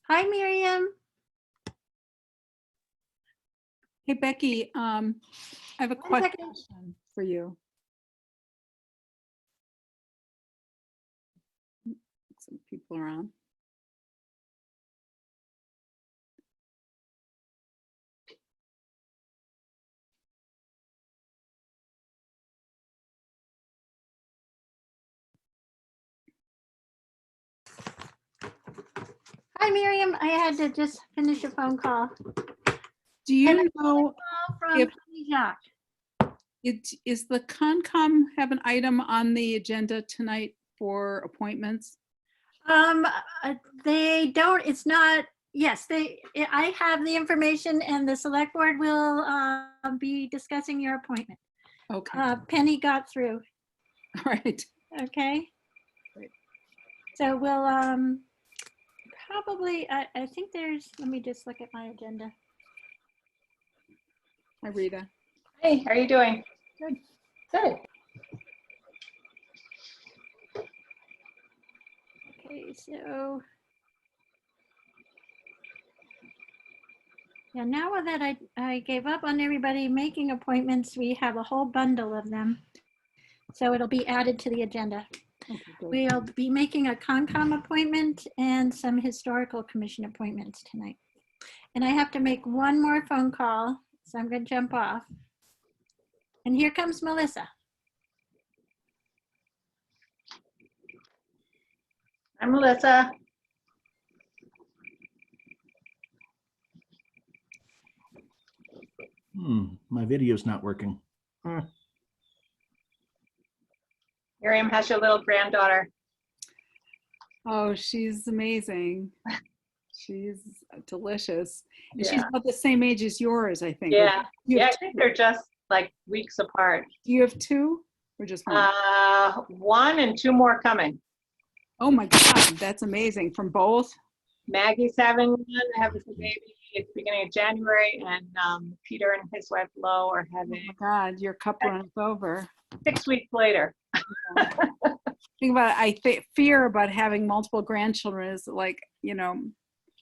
Hi, Miriam. Hey, Becky, I have a One second. question for you. Some people around. Hi, Miriam. I had to just finish a phone call. Do you And a know call from if- Penny Jacques. is the Concom have an item on the agenda tonight for appointments? They don't, it's not, yes, I have the information and the select board will be discussing your appointment. Okay, Penny got through, all right. okay? Great. So we'll probably, I think there's, let me just look at my agenda. Hi, Rita. Hey, how are you doing? Good. Good. Okay, so. Yeah, now that I gave up on everybody making appointments, we have a whole bundle of them. So it'll be added to the agenda. Okay, good. We'll be making a Concom appointment and some historical commission appointments tonight. And I have to make one more phone call, so I'm gonna jump off. And here comes Melissa. I'm Melissa. My video's not working. Miriam, how's your little granddaughter? Oh, she's amazing. She's delicious. And she's Yeah. about the same age as yours, I think. Yeah. You Yeah, have I think they're just like weeks apart. Do you have two or just one? One and two more coming. Oh my God, that's amazing. From both? Maggie's having one, having a baby at the beginning of January, and Peter and his wife Lo are Oh having my God, your cup runs over. 6 weeks later. Think about it. I fear about having multiple grandchildren is like, you know,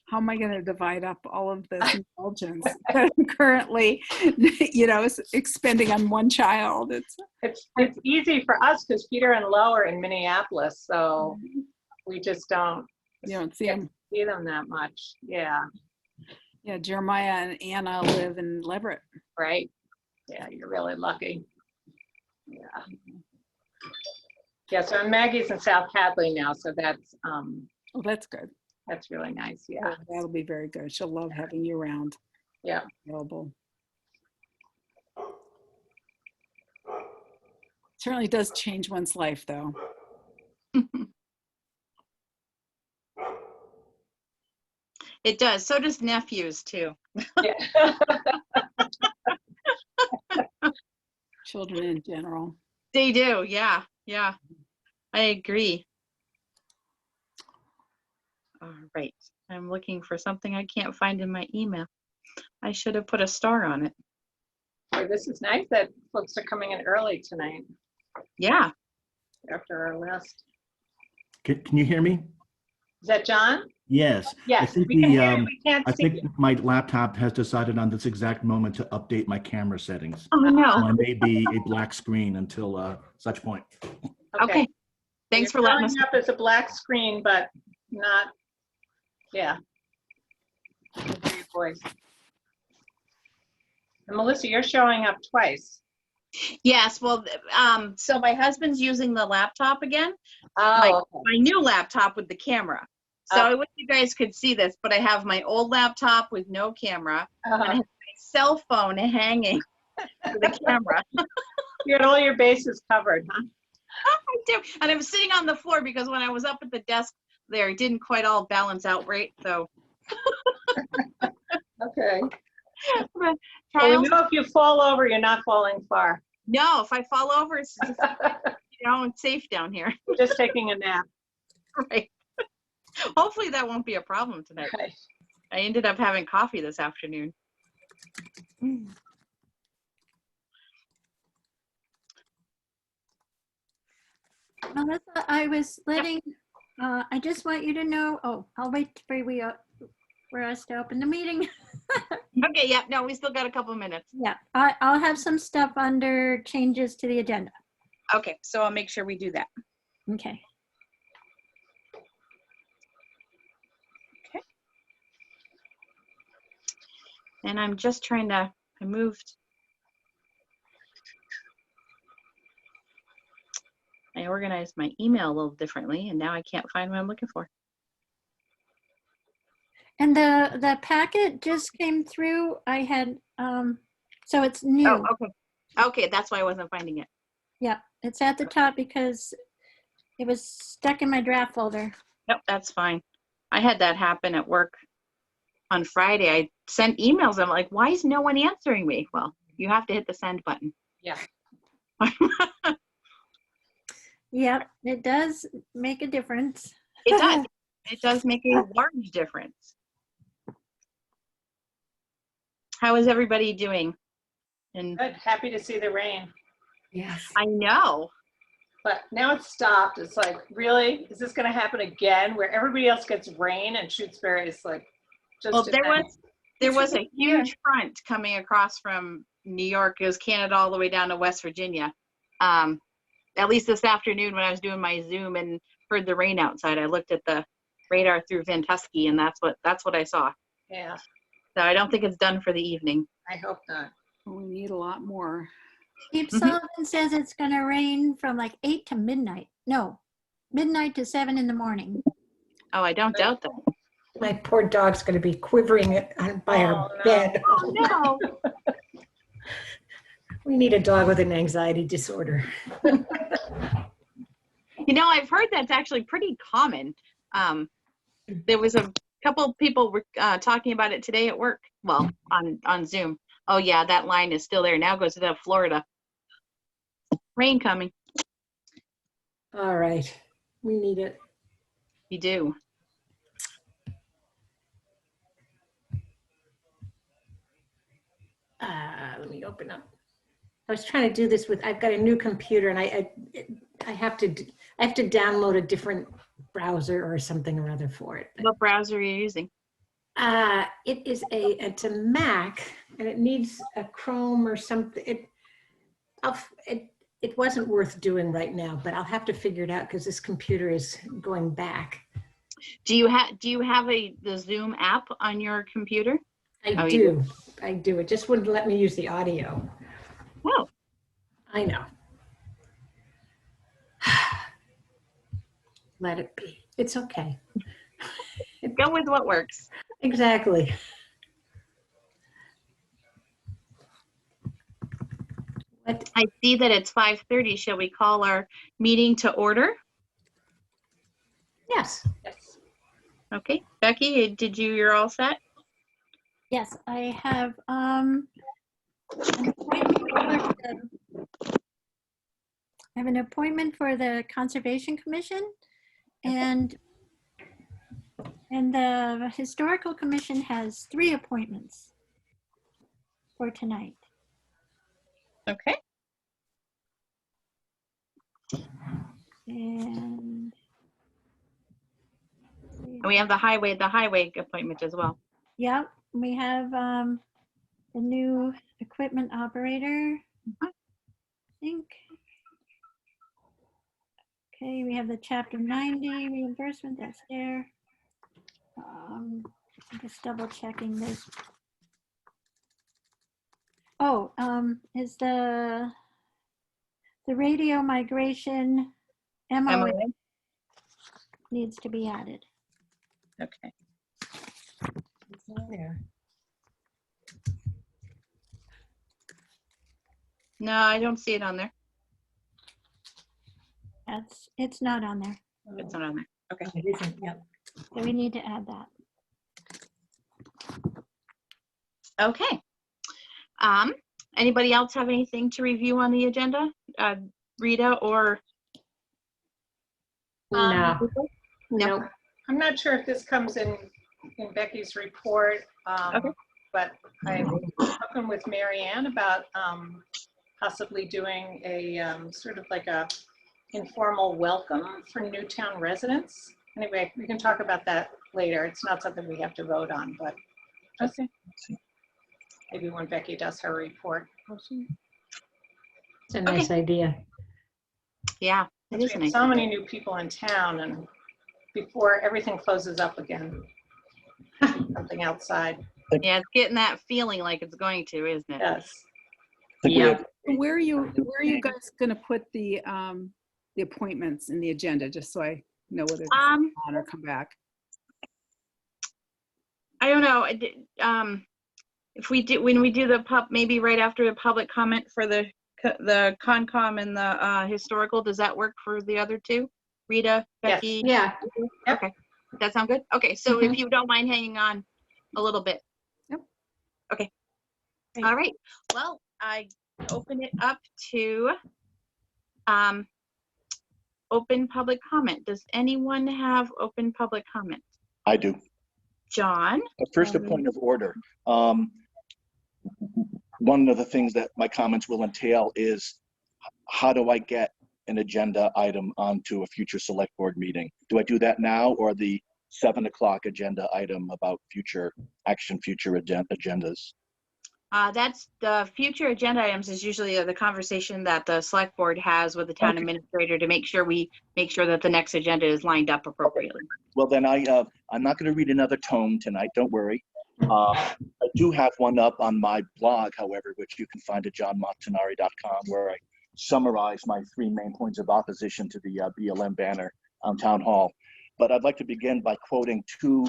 how am I going to divide up all of this indulgence that I'm currently, you know, expending on one child? It's easy for us because Peter and Lo are in Minneapolis, so we just don't You don't see get them. to see them that much. Yeah, Yeah, Jeremiah and Anna live in Leverett. right. Yeah, you're really lucky. Yeah. Yeah, so Maggie's in South Hadley now, so that's Oh, that's good. really nice. Yeah, Oh, that'll be very good. She'll love having you around. yeah. Available. Certainly does change one's life, though. It does. So does nephews too. Yeah. Children in general. They do. Yeah. Yeah. I agree. All right. I'm looking for something I can't find in my email. I should have put a star on it. Boy, this is nice that folks are coming in early tonight Yeah. after our list. Can you hear me? Is that John? Yes. Yes, I think we can hear you. We can't I see think you. my laptop has decided on this exact moment to update my camera settings. Oh So no. I may be a black screen until such point. Okay. Thanks for You're letting us. showing up as a black screen, but not, yeah. I can hear your voice. And Melissa, you're showing up twice. Yes. Well, so my husband's using the laptop again. Oh, My new laptop with the camera. So I wish you guys could see this, but I have my old laptop with no camera and I have my cell phone hanging to the camera. you had all your bases covered, huh? I do. And I'm sitting on the floor because when I was up at the desk there, it didn't quite all balance out right. So Okay. Well, we trials. know if you fall over, you're not falling far. No, if I fall over, it's just, it's safe down here. You're just taking a nap. Right. Hopefully that won't be a problem tonight. Right. I ended up having coffee this afternoon. Melissa, I was letting, I just want you to know, oh, I'll wait for for us to open the meeting. Okay, yeah, no, we still got a couple minutes. Yeah, I'll have some stuff under changes to the agenda. Okay, so I'll make sure we do that. Okay. And I'm just trying to, I moved. I organized my email a little differently and now I can't find what I'm looking for. And the packet just came through. I had, so it's new. Oh, okay. Okay, that's why I wasn't finding it. Yeah, it's at the top because it was stuck in my draft folder. Nope, that's fine. I had that happen at work on Friday. I sent emails. I'm like, why is no one answering me? Well, you have to hit the send button. Yeah. Yep, it does make a difference. It does. It does make a large difference. How is everybody doing? And Good. Happy to see the rain. Yes. I know. But now it's stopped. It's like, really? Is this going to happen again where everybody else gets rain and Shutesbury is like just. Well, there was a huge front coming across from New York. It was Canada all the way down to West Virginia. At least this afternoon when I was doing my Zoom and heard the rain outside, I looked at the radar through Vantusky and that's what I saw. Yeah, So I don't think it's done for the evening. I hope not. We need a lot more. Steve Sullivan says it's gonna rain from like 8 to midnight. No, midnight to 7 in the morning. Oh, I don't doubt that. My poor dog's going to be quivering by Oh, our no. bed. Oh, no. We need a dog with an anxiety disorder. You know, I've heard that's actually pretty common. There was a couple people were talking about it today at work. Well, on Zoom. Oh yeah, that line is still there. Now goes to Florida. Rain coming. All right. We need it. You do. Let me open up. I was trying to do this with, I've got a new computer and I have to download a different browser or something or other for it. What browser are you using? It's a Mac and it needs a Chrome or something. It wasn't worth doing right now, but I'll have to figure it out because this computer is going back. Do you have the Zoom app on your computer? I do. It just wouldn't let me use the audio. Oh. I know. Let it be. It's okay. Go with what works. Exactly. What? I see that it's 5:30. Shall we call our meeting to order? Yes. Yes. Okay. Becky, you're all set? Yes, I have an appointment for the Conservation Commission and the Historical Commission has 3 appointments for tonight. Okay. And And we have the highway appointment as well. yeah, we have the new equipment operator, I think. Okay, we have the Chapter 90 reimbursement, that's there. Just double checking this. Oh, is the radio migration MOA needs to be added. Okay. It's on there. No, I don't see it on there. It's not on there, It's not on there. Okay. It isn't, yep. so we need to add that. Okay. Anybody else have anything to review on the agenda? Rita or? No. No. I'm not sure if this comes in Becky's report, Okay. but I've spoken with Mary Ann about possibly doing a sort of like a informal welcome for Newtown residents. Anyway, we can talk about that later. It's not something we have to vote on, but just Okay. maybe when Becky does her report. It's a nice idea. Yeah, it We is have nice. so many new people in town, and before everything closes up again, something outside. Yeah, it's getting that feeling like it's going to, isn't it? Yes. I think we Yeah. have- Where are you guys gonna put the appointments in the agenda, just so I know whether to Um, on or come back? I don't know. If we do, when we do the maybe right after the public comment for the Concom and the historical, does that work for the other two? Rita, Yes. Becky? Yeah. Okay. Does that sound good? Okay, so if you don't mind hanging on a little bit. Yep. Okay. Great. All right. Well, I open it up to open public comment. Does anyone have open public comment? I do. John? First, a point of order. One of the things that my comments will entail is how do I get an agenda item onto a future select board meeting? Do I do that now, or the 7 o'clock agenda item about future action, future agendas? That's the future agenda items is usually the conversation that the select board has with the town Okay. administrator to make sure that the next agenda is lined up appropriately. Well, then I'm not going to read another tome tonight. Don't worry. I do have one up on my blog, however, which you can find at johnmontanari.com, where I summarize my 3 main points of opposition to the BLM banner on Town Hall. But I'd like to begin by quoting 2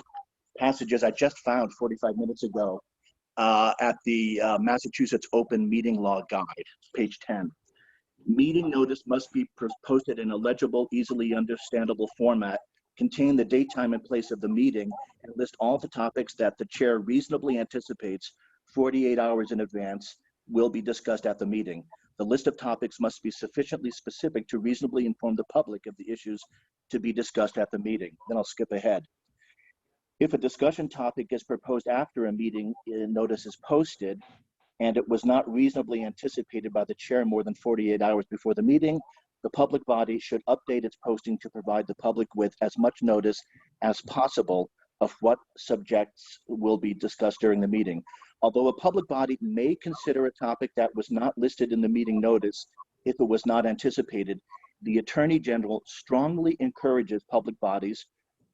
passages I just found 45 minutes ago at the Massachusetts Open Meeting Law Guide, page 10. Meeting notice must be posted in a legible, easily understandable format, contain the date, time, and place of the meeting, and list all the topics that the chair reasonably anticipates 48 hours in advance will be discussed at the meeting. The list of topics must be sufficiently specific to reasonably inform the public of the issues to be discussed at the meeting. Then I'll skip ahead. If a discussion topic is proposed after a meeting notice is posted, and it was not reasonably anticipated by the chair more than 48 hours before the meeting, the public body should update its posting to provide the public with as much notice as possible of what subjects will be discussed during the meeting. Although a public body may consider a topic that was not listed in the meeting notice if it was not anticipated, the Attorney General strongly encourages public bodies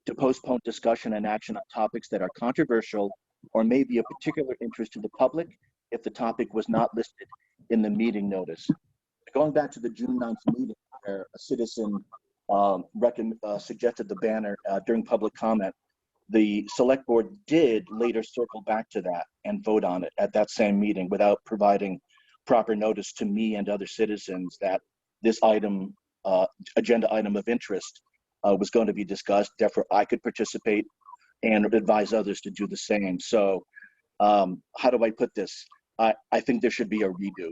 to postpone discussion and action on topics that are controversial or may be of particular interest to the public if the topic was not listed in the meeting notice. Going back to the June 9th meeting where a citizen suggested the banner during public comment, the select board did later circle back to that and vote on it at that same meeting without providing proper notice to me and other citizens that this item, agenda item of interest was going to be discussed. Therefore, I could participate and advise others to do the same. So how do I put this? I think there should be a redo.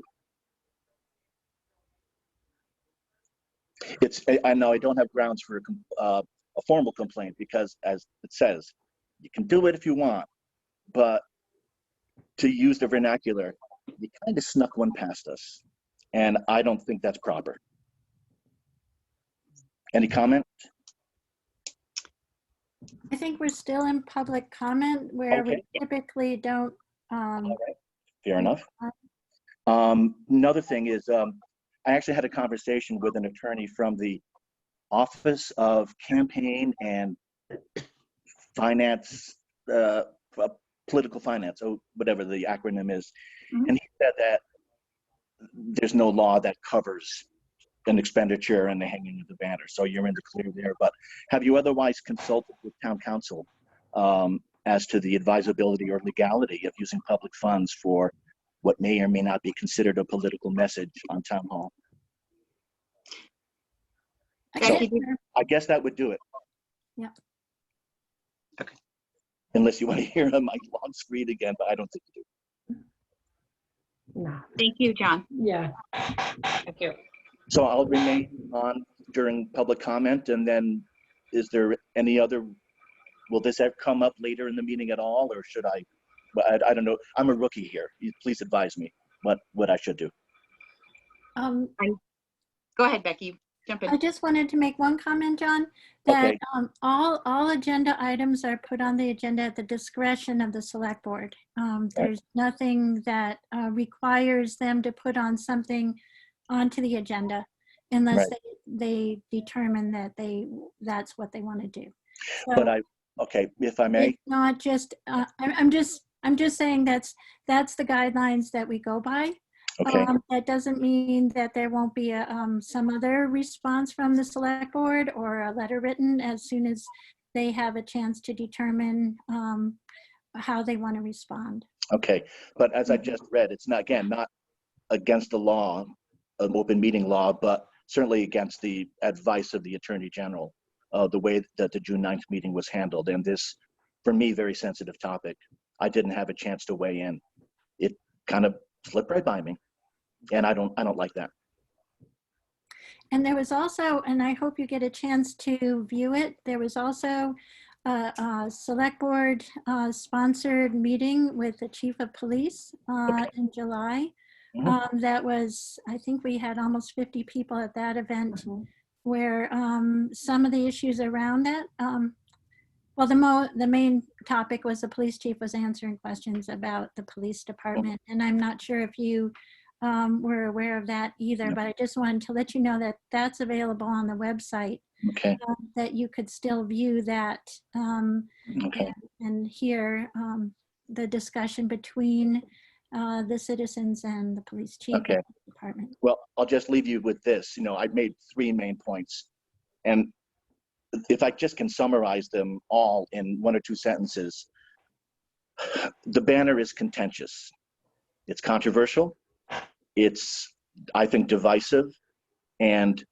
I know I don't have grounds for a formal complaint because, as it says, you can do it if you want, but to use the vernacular, you kind of snuck one past us, and I don't think that's proper. Any comment? I think we're still in public comment where we Okay. typically don't. All right. Fair enough. Another thing is, I actually had a conversation with an attorney from the Office of Campaign and Finance, Political Finance, or whatever the acronym is. Mhm. And he said that there's no law that covers an expenditure and the hanging of the banner. So you're in the clear there. But have you otherwise consulted with town council as to the advisability or legality of using public funds for what may or may not be considered a political message on town hall? Becky, I guess that would do it. Yeah. Okay. Unless you want to hear my long screed again, but I don't think you do. No. thank you, John. Yeah. Thank you. So I'll remain on during public comment, and then is there any other, will this have come up later in the meeting at all, or should I don't know. I'm a rookie here. Please advise me what I should do. Um, Go ahead, Becky. jump I in. just wanted to make one comment, John, that Okay. all agenda items are put on the agenda at the discretion of the select board. There's nothing that requires them to put on something onto the agenda unless they determine that that's what they want to do. So But okay, if I may, it's not just, I'm just saying that's the guidelines that we go by. okay, That doesn't mean that there won't be some other response from the select board or a letter written as soon as they have a chance to determine how they want to respond. okay. But as I just read, it's not, again, not against the law, an open meeting law, but certainly against the advice of the Attorney General, the way that the June 9th meeting was handled. And this, for me, very sensitive topic. I didn't have a chance to weigh in. It kind of slipped right by me. And I don't like that. And there was also, and I hope you get a chance to view it, there was also a select board sponsored meeting with the chief of police in July. That was, I think we had almost 50 people at that event where some of the issues around it, well, the main topic was the police chief was answering questions about the police department. And I'm not sure if you were aware of that either, but I just wanted to let you know that that's available on the website, Okay, that you could still view that okay. and hear the discussion between the citizens and the police chief Okay. and the department. Well, I'll just leave you with this. I made 3 main points. And if I just can summarize them all in 1 or 2 sentences, the banner is contentious. It's controversial. It's, I think, divisive. And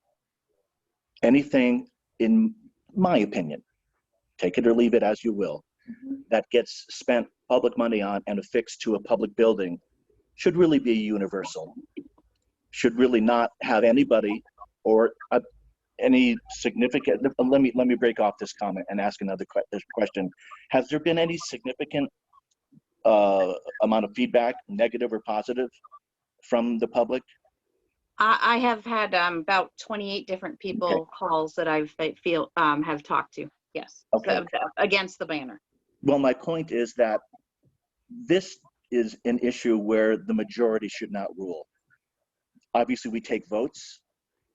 anything, in my opinion, take it or leave it as you will, that gets spent public money on and affixed to a public building should really be universal. Should really not have anybody or any significant, let me break off this comment and ask another question. Has there been any significant amount of feedback, negative or positive, from the public? I have had about 28 different people calls that I feel have talked to. Yes. Okay. So, against the banner. Well, my point is that this is an issue where the majority should not rule. Obviously, we take votes.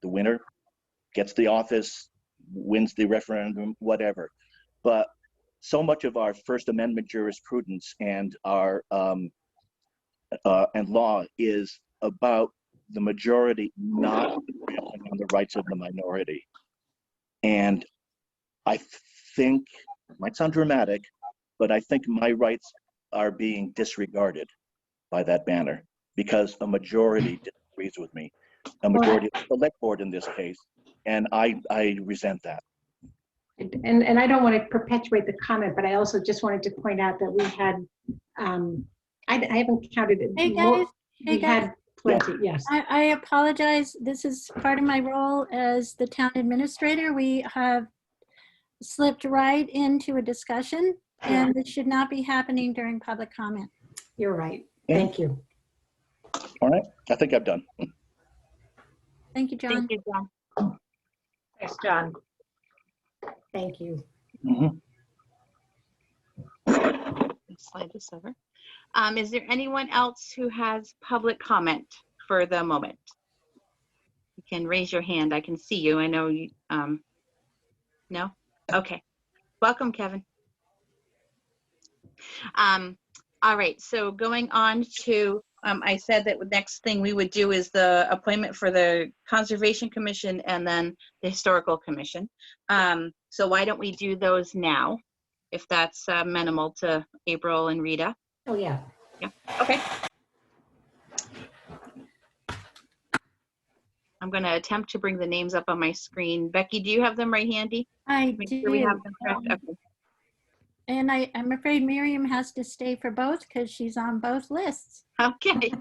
The winner gets the office, wins the referendum, whatever. But so much of our First Amendment jurisprudence and our and law is about the majority not trampling on the rights of the minority. And I think, it might sound dramatic, but I think my rights are being disregarded by that banner because a majority disagrees with me, a majority of the select board in this case, and I resent that. And I don't want to perpetuate the comment, but I also just wanted to point out that we had, I haven't counted it. Hey guys, We had plenty, yes. I apologize. This is part of my role as the town administrator. We have slipped right into a discussion, and it should not be happening during public comment. You're right. Thank you. All right, I think I'm done. Thank you, John. Thank you, John. Thanks, John. Thank you. Slide this over. Is there anyone else who has public comment for the moment? You can raise your hand. I can see you. I know you. No? Okay. Welcome, Kevin. All right. So going on to, I said that the next thing we would do is the appointment for the Conservation Commission and then the Historical Commission. So why don't we do those now, if that's minimal to April and Rita? Oh, yeah. Yeah. Okay. I'm going to attempt to bring the names up on my screen. Becky, do you have them right handy? I Make do. sure we have them correct. Okay. And I'm afraid Miriam has to stay for both because she's on both lists. Okay.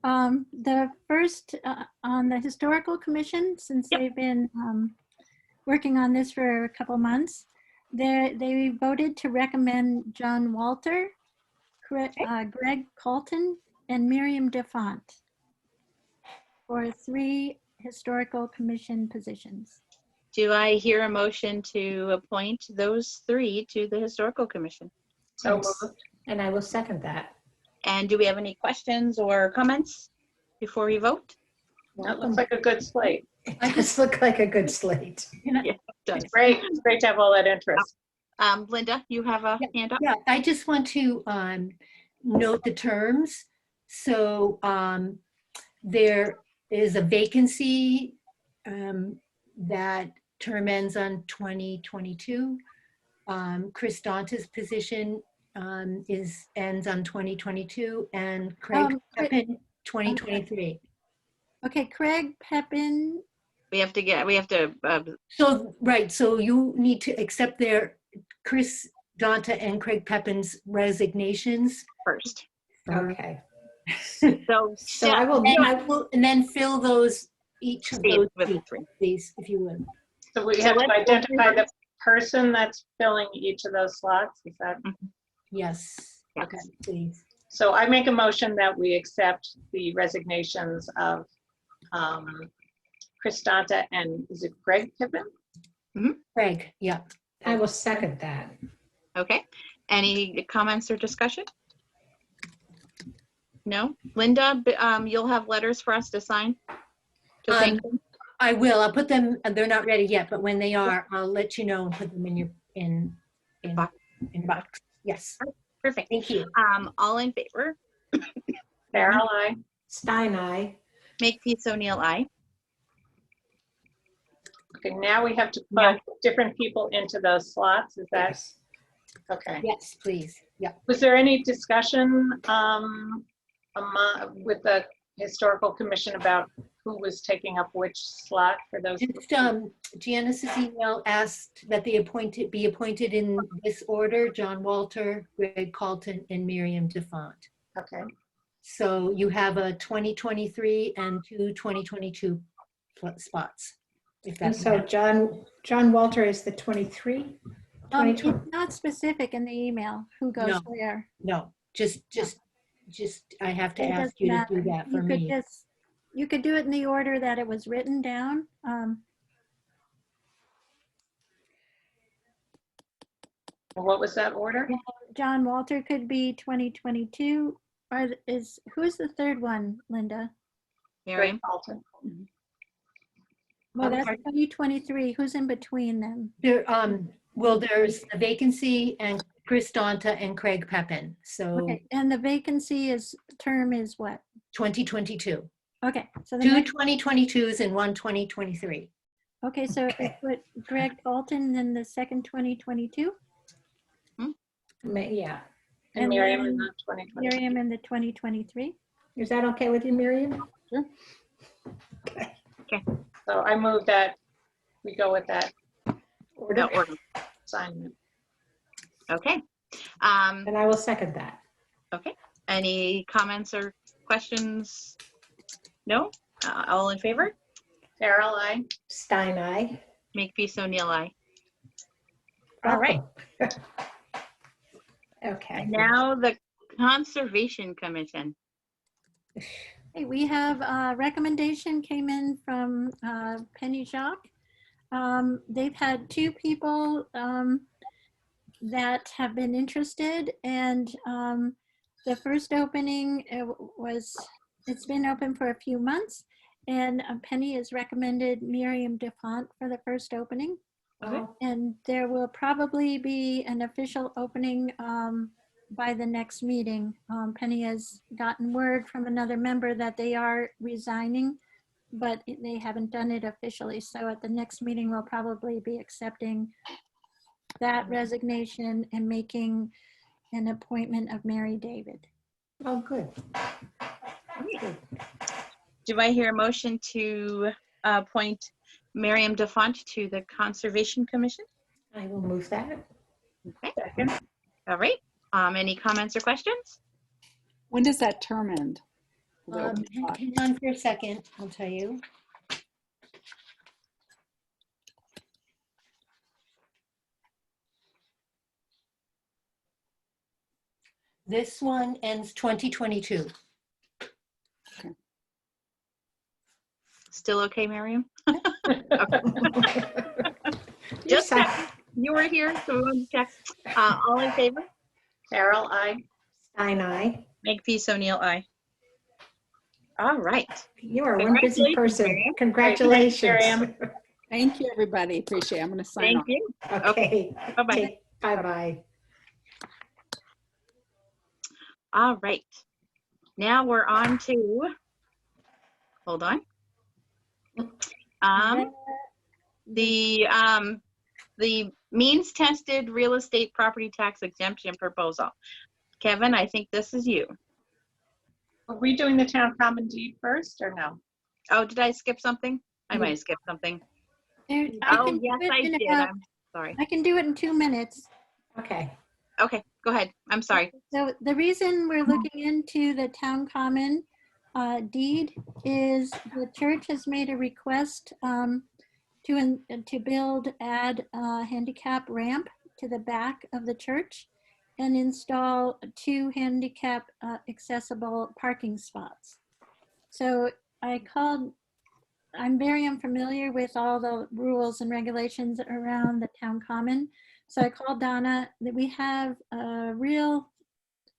The first on the Historical Commission, since they've been working on this for a couple months, they voted to recommend John Walter, Greg Colton, and Miriam DeFont for 3 historical commission positions. Do I hear a motion to appoint those 3 to the Historical Commission? So Yes. moved. And I will second that. And do we have any questions or comments before we vote? That looks like a good slate. It does look like a good slate. Does. Great. It's great to have all that interest. Linda, you have a hand up? Yeah, I just want to note the terms. So there is a vacancy that term ends on 2022. Chris Danta's position ends on 2022, and Craig Pepin 2023. Okay, Craig Pepin, We have to, So, right, so you need to accept their Chris Danta and Craig Pepin's resignations. first. Okay. So, So I will, And then fill those, each of stay those with the seats, 3. please, if you would. So we So have to let's go identify through the person that's filling each of those slots. Is that? Yes, Yes. okay, please. So I make a motion that we accept the resignations of Chris Danta and is it Greg Pippin? Craig, yeah. I will second that. Okay. Any comments or discussion? No? Linda, you'll have letters for us to sign? To thank them? I will, I'll put them, they're not ready yet, but when they are, I'll let you know and put them in your, in Box. box. Yes, Perfect. thank you. All in favor? Farrell, I. Stein, aye. Make peace O'Neill, aye. Okay, now we have to put different people into those slots. Is that Yes. okay? Yes, please, yeah. Was there any discussion with the historical commission about who was taking up which slot for those? Just, Janice's email asked that they be appointed in this order: John Walter, Greg Calton, and Miriam DeFont. Okay, So you have a 2023 and 2 2022 spots. If And that's so John Walter is the 23? it's not specific in the email who goes No. where. no, just I have to It ask doesn't you to do matter. that for You could me. just, you could do it in the order that it was written down. what was that order? John Walter could be 2022. Or who's the third one, Linda? Miriam? Greg Alton. Well, that's Pardon? 2023. Who's in between them? There, well, there's a vacancy and Chris Danta and Craig Pepin. So Okay, and the vacancy term is what? 2022. Okay, so the 2 next, 2022s and 1 2023. okay, so if we put Greg Alton in the second 2022, Yeah. And And Miriam then in the 2020. Miriam in the 2023. Is that okay with you, Miriam? So I move that we go with that Order? No, order. assignment. Okay. And I will second that. Okay. Any comments or questions? No? All in favor? Farrell, I. Stein, aye. Make peace O'Neill, aye. All right. Okay. Now the Conservation Commission. Hey, we have a recommendation came in from Penny Jacques. They've had 2 people that have been interested, and the first opening it's been open for a few months, and Penny has recommended Miriam DeFont for the first opening. And there will probably be an official opening by the next meeting. Penny has gotten word from another member that they are resigning, but they haven't done it officially. So at the next meeting, we'll probably be accepting that resignation and making an appointment of Mary David. Oh, good. Do I hear a motion to appoint Miriam DeFont to the Conservation Commission? I will move that. Okay. Second. All right. Any comments or questions? When does that term end? The open spot? Hang on for a second, I'll tell you. This one ends 2022. It's still okay, Miriam? You're Just checking. You were here, so we wanted to check. All in favor? Carol, I. Stein, aye. Makepeace O'Neill, aye. All right. You are one busy Congratulations, person. Miriam. Congratulations. Miriam. Thank you, everybody. Appreciate it. I'm going to sign Thank off. you. Okay. Bye-bye. Bye-bye. All right. Now we're on to, hold on. The means tested real estate property tax exemption proposal. Kevin, I think this is you. Are we doing the town common deed first or no? Oh, did I skip something? I might have skipped something. There, I Oh, can do yes, it I in did. about- I'm sorry. I can do it in 2 minutes. Okay. Okay, go ahead. I'm sorry. So the reason we're looking into the town common deed is the church has made a request to add a handicap ramp to the back of the church and install 2 handicap accessible parking spots. So I'm very unfamiliar with all the rules and regulations around the town common. So I called Donna. That we have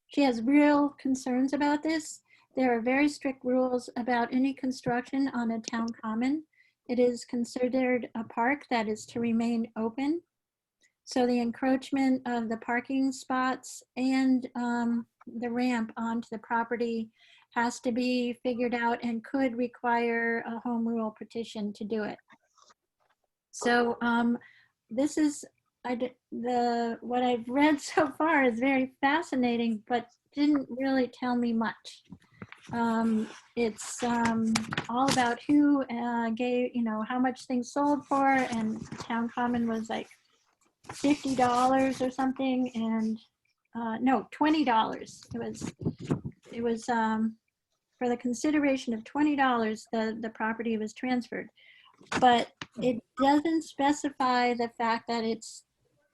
she has real concerns about this. There are very strict rules about any construction on a town common. It is considered a park that is to remain open. So the encroachment of the parking spots and the ramp onto the property has to be figured out and could require a home rule petition to do it. So this is what I've read so far is very fascinating, but didn't really tell me much. It's all about who gave, how much things sold for, and town common was like $50 or something, and no, $20. It was for the consideration of $20, the property was transferred. But it doesn't specify the fact that it's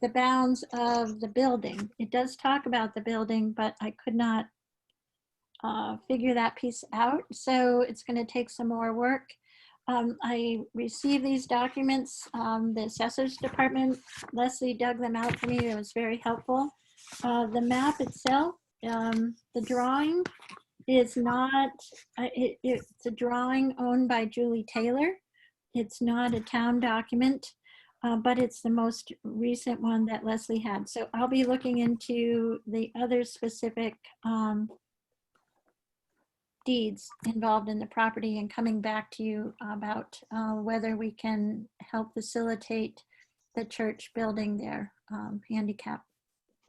the bounds of the building. It does talk about the building, but I could not figure that piece out. So it's going to take some more work. I received these documents. The assessor's department, Leslie dug them out for me. It was very helpful. The map itself, the drawing is not, it's a drawing owned by Julie Taylor. It's not a town document, but it's the most recent one that Leslie had. So I'll be looking into the other specific deeds involved in the property and coming back to you about whether we can help facilitate the church building their handicap.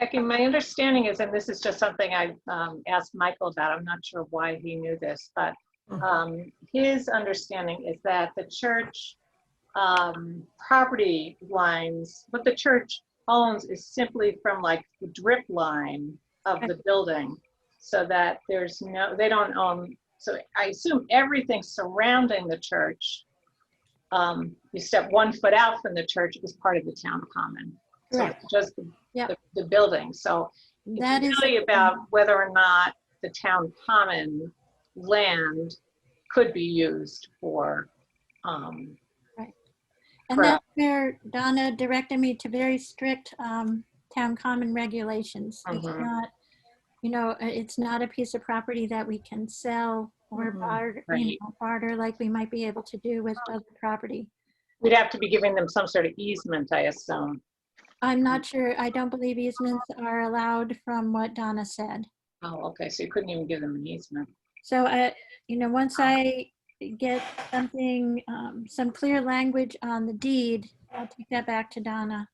Becky, my understanding is, and this is just something I asked Michael about, I'm not sure why he knew this, but his understanding is that the church property lines, what the church owns is simply from like the drip line of the building, so that there's no, they don't own, so I assume everything surrounding the church, you step 1 foot out from the church, is part of the town common. So Correct. it's just the building. So That it's is really about whether or not the town common land could be used for And that's where Donna directed me to very strict town common regulations. It's not, it's not a piece of property that we can sell or barter, Right. barter like we might be able to do with other property. we'd have to be giving them some sort of easement, I assume. I'm not sure. I don't believe easements are allowed from what Donna said. Oh, okay, so you couldn't even give them an easement. So, once I get something, some clear language on the deed, I'll take that back to Donna.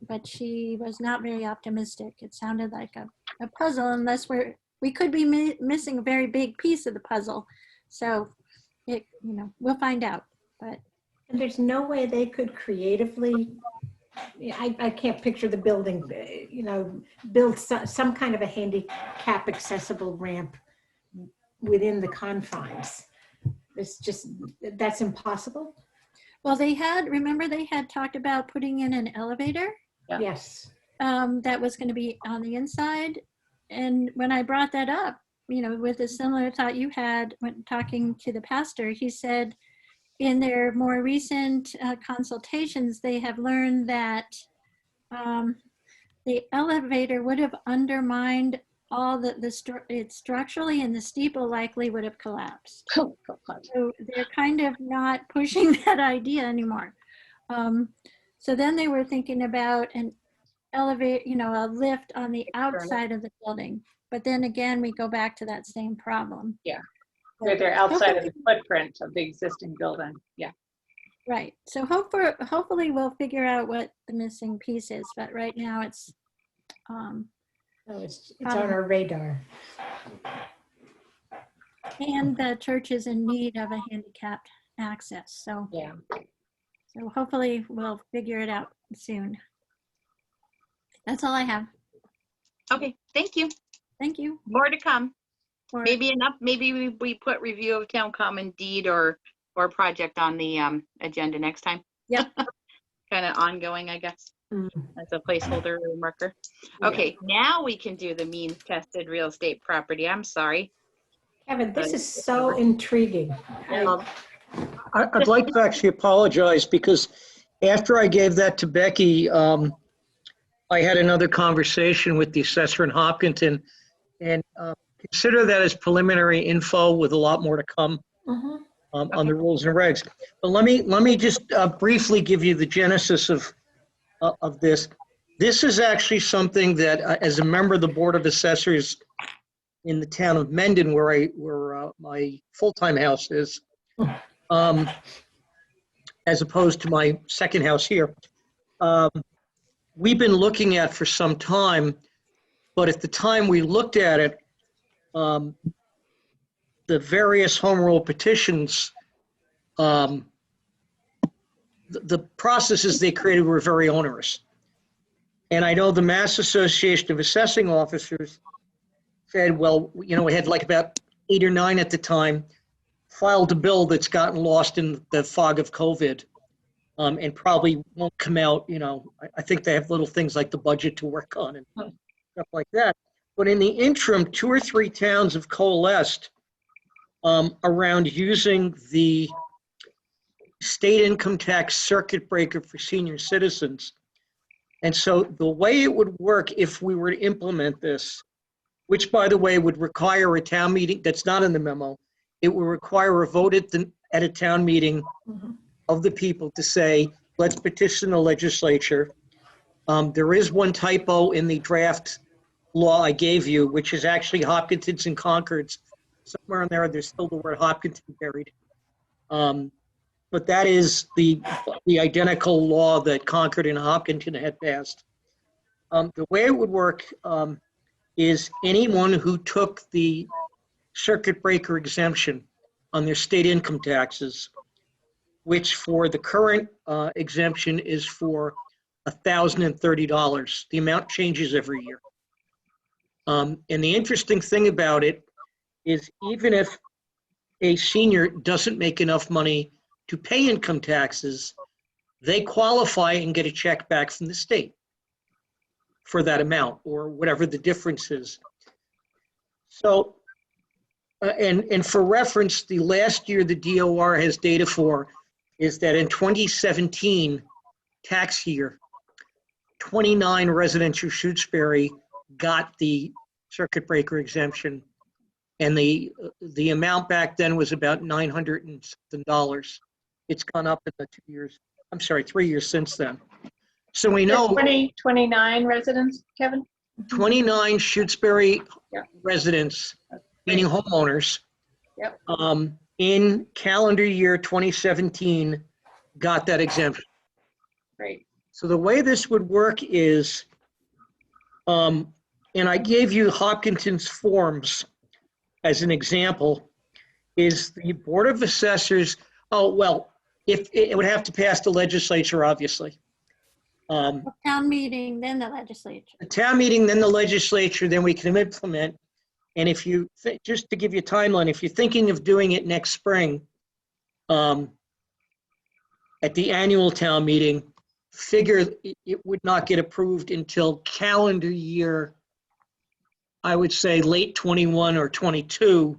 But she was not very optimistic. It sounded like a puzzle, unless we could be missing a very big piece of the puzzle. So, we'll find out. But And there's no way they could creatively, I can't picture the building, build some kind of a handicap accessible ramp within the confines. It's just, that's impossible? well, they had talked about putting in an elevator. Yeah. Yes. That was going to be on the inside. And when I brought that up, with a similar thought you had when talking to the pastor, he said, in their more recent consultations, they have learned that the elevator would have undermined all it's structurally, and the steeple likely would have collapsed. Oh, God. So they're kind of not pushing that idea anymore. So then they were thinking about an elevator, a lift on the outside of the building. But then again, we go back to that same problem. Yeah. They're outside of the footprint of the existing building. Yeah. Right. So hopefully we'll figure out what the missing piece is. But right now it's it's on our radar. And the church is in need of a handicapped access. So Yeah. So hopefully we'll figure it out soon. That's all I have. Okay, thank you. Thank you. More to come. For- Maybe enough. Maybe we put review of town common deed or project on the agenda next time. Yep. Kind of ongoing, I guess, Mm. as a placeholder or marker. Okay, now we can do the means tested real estate property. I'm sorry. Kevin, this is so intriguing. Well, I'd like to actually apologize because after I gave that to Becky, I had another conversation with the assessor in Hopkinton, and consider that as preliminary info with a lot more to come Mhm. on the rules and regs. But let me just briefly give you the genesis of this. This is actually something that, as a member of the Board of Assessors in the town of Mendon, where my full-time house is, as opposed to my second house here, we've been looking at for some time, but at the time we looked at it, the various home rule petitions, the processes they created were very onerous. And I know the Mass Association of Assessing Officers said, well, we had like about 8 or 9 at the time, filed a bill that's gotten lost in the fog of COVID, and probably won't come out. I think they have little things like the budget to work on and stuff like that. But in the interim, 2 or 3 towns have coalesced around using the state income tax circuit breaker for senior citizens. And so the way it would work if we were to implement this, which by the way would require a town meeting, that's not in the memo, it would require a vote at a town meeting of the people to say, let's petition the legislature. There is one typo in the draft law I gave you, which is actually Hopkinton's and Concord's. Somewhere in there, there's still the word Hopkinton buried. But that is the identical law that Concord and Hopkinton had passed. The way it would work is anyone who took the circuit breaker exemption on their state income taxes, which for the current exemption is for $1,030. The amount changes every year. And the interesting thing about it is even if a senior doesn't make enough money to pay income taxes, they qualify and get a check back from the state for that amount or whatever the difference is. So, and for reference, the last year the DOR has data for is that in 2017 tax year, 29 residential Shutesbury got the circuit breaker exemption, and the amount back then was about $900 and something. It's gone up in the 3 years since then. So we know 29 residents, Kevin? 29 Shutesbury Yep. residents, meaning homeowners, Yep. in calendar year 2017 got that exemption. Great. So the way this would work is, and I gave you Hopkinton's forms as an example, is the Board of Assessors, if it would have to pass the legislature, obviously. Town meeting, then the legislature. The town meeting, then the legislature, then we can implement. And if you, just to give you a timeline, if you're thinking of doing it next spring, at the annual town meeting, figure it would not get approved until calendar year, I would say late 21 or 22.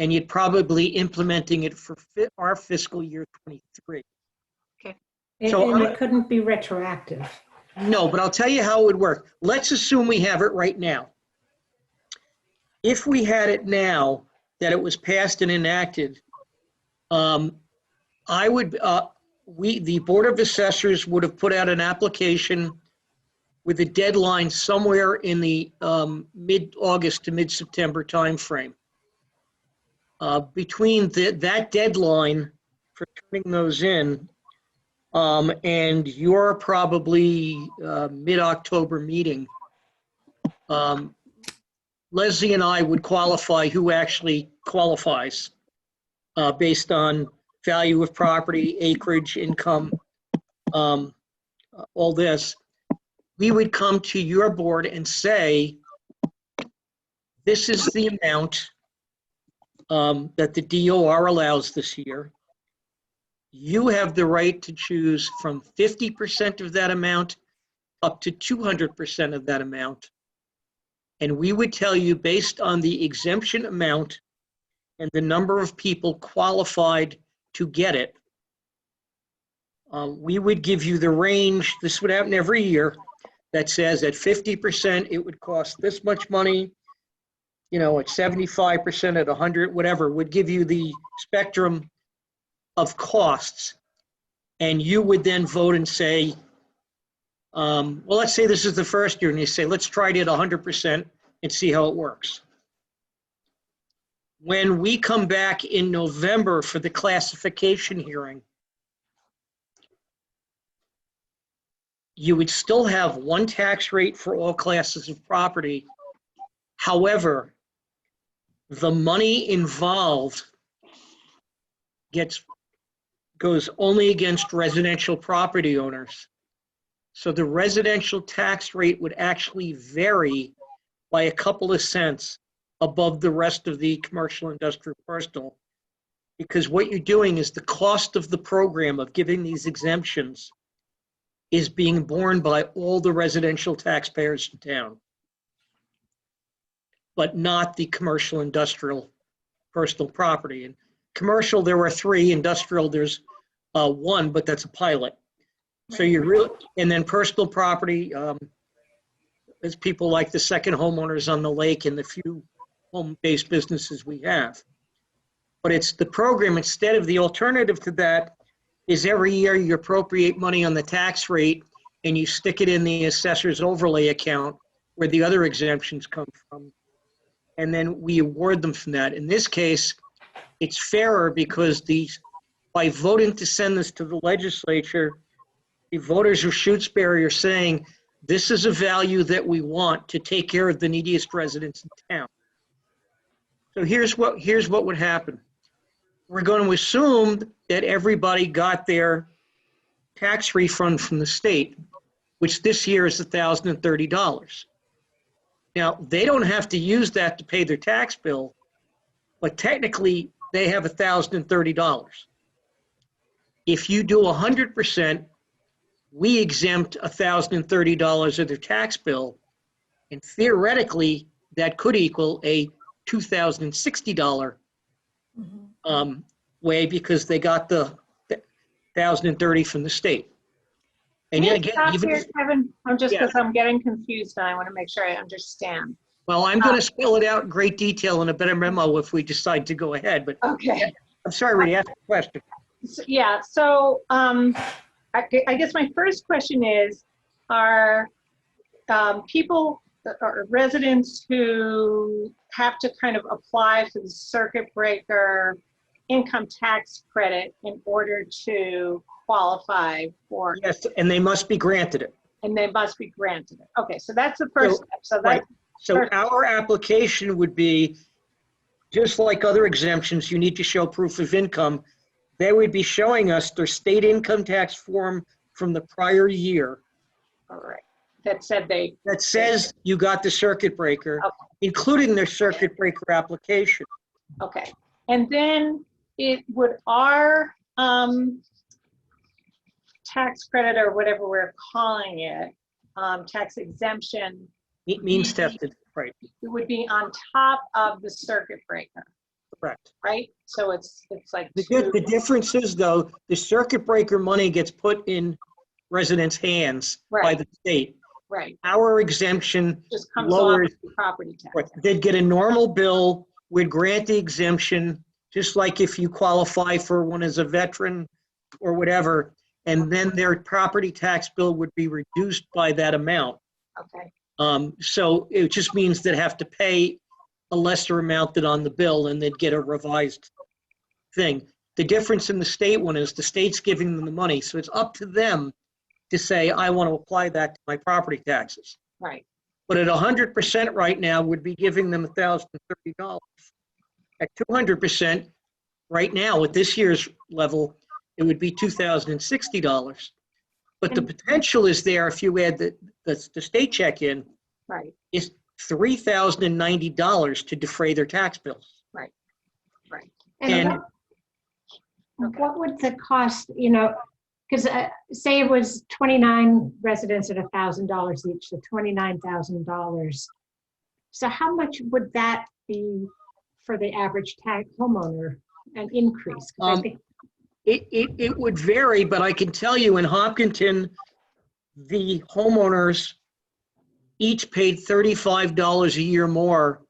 and you'd probably implementing it for our fiscal year 23. So And it couldn't be retroactive. No, but I'll tell you how it would work. Let's assume we have it right now. If we had it now, that it was passed and enacted, the Board of Assessors would have put out an application with a deadline somewhere in the mid-August to mid-September timeframe. Between that deadline for turning those in and your probably mid-October meeting, Leslie and I would qualify who actually qualifies based on value of property, acreage, income, all this. We would come to your board and say, this is the amount that the DOR allows this year. You have the right to choose from 50% of that amount up to 200% of that amount. And we would tell you, based on the exemption amount and the number of people qualified to get it, we would give you the range. This would happen every year. That says at 50%, it would cost this much money. You know, at 75%, at 100, whatever, would give you the spectrum of costs. And you would then vote and say, well, let's say this is the first year, and you say, let's try it at 100% and see how it works. When we come back in November for the classification hearing, you would still have one tax rate for all classes of property. However, the money involved goes only against residential property owners. So the residential tax rate would actually vary by a couple of cents above the rest of the commercial, industrial, personal, because what you're doing is the cost of the program of giving these exemptions is being borne by all the residential taxpayers in town, but not the commercial, industrial, personal property. And commercial, there are 3. Industrial, there's 1, but that's a pilot. So you're really, and then personal property, there's people like the second homeowners on the lake and the few home-based businesses we have. But it's the program, instead of the alternative to that, is every year you appropriate money on the tax rate and you stick it in the assessor's overlay account where the other exemptions come from. And then we award them from that. In this case, it's fairer because by voting to send this to the legislature, the voters of Shutesbury are saying, this is a value that we want to take care of the neediest residents in town. So here's what would happen. We're going to assume that everybody got their tax refund from the state, which this year is $1,030. Now, they don't have to use that to pay their tax bill, but technically they have $1,030. If you do 100%, we exempt $1,030 of their tax bill, and theoretically that could equal a $2,060 way because they got the $1,030 from the state. And yet again, Stop even here, Kevin. I'm just because I'm getting confused and I want to make sure I understand. well, I'm going to spell it out in great detail in a better memo if we decide to go ahead. But Okay. I'm sorry, Rudy, ask the question. So, yeah. So I guess my first question is: are people or residents who have to kind of apply for the circuit breaker income tax credit in order to qualify for? Yes, and they must be granted it. And they must be granted it. Okay, so that's the first step. So Right. that's So our application would be, just like other exemptions, you need to show proof of income. They would be showing us their state income tax form from the prior year all right. That said they. that says you got the circuit breaker, Okay. including their circuit breaker application. Okay, and then our tax credit or whatever we're calling it, tax exemption, It means tested, right? it would be on top of the circuit breaker. Correct. right? So it's like The difference is, though, the circuit breaker money gets put in residents' hands by Right. the state. right, Our exemption just comes off lowers, the property tax. they'd get a normal bill, we'd grant the exemption, just like if you qualify for one as a veteran or whatever, and then their property tax bill would be reduced by that amount. Okay, So it just means they'd have to pay a lesser amount than on the bill, and they'd get a revised thing. The difference in the state one is the state's giving them the money, so it's up to them to say, I want to apply that to my property taxes. right, But at 100% right now would be giving them $1,030. At 200% right now, at this year's level, it would be $2,060. But the potential is there if you add the state check in, right, is $3,090 to defray their tax bills. right. And- What would the cost, because say it was 29 residents at $1,000 each, so $29,000. So how much would that be for the average homeowner, an increase? 'Cause I think It would vary, but I can tell you in Hopkinton, the homeowners each paid $35 a year more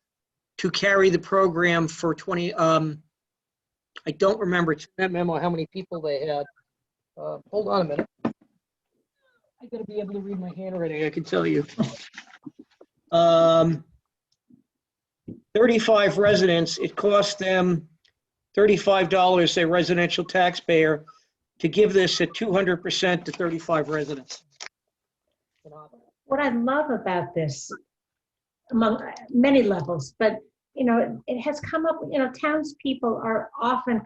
to carry the program for 20, I don't remember, it's in that memo how many people they had. Hold on a minute. I gotta be able to read my handwriting, I can tell you. 35 residents, it cost them $35, a residential taxpayer, to give this at 200% to 35 residents. what I love about this, among many levels, but it has come up, townspeople are often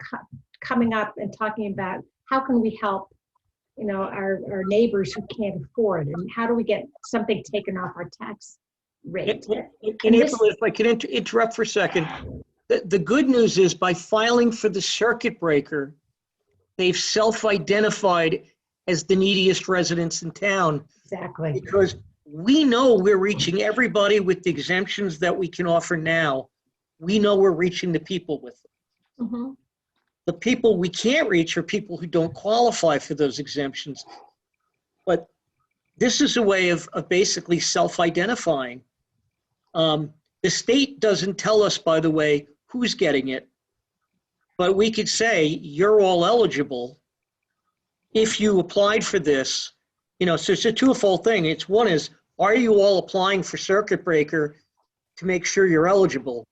coming up and talking about how can we help, our neighbors who can't afford, and how do we get something taken off our tax rate? In April, if I can interrupt for a second, the good news is by filing for the circuit breaker, they've self-identified as the neediest residents in town, Exactly. because we know we're reaching everybody with the exemptions that we can offer now. We know we're reaching the people with them. Mhm. The people we can't reach are people who don't qualify for those exemptions. But this is a way of basically self-identifying. The state doesn't tell us, by the way, who's getting it. But we could say, you're all eligible if you applied for this. So it's a twofold thing. It's one is, are you all applying for circuit breaker to make sure you're eligible?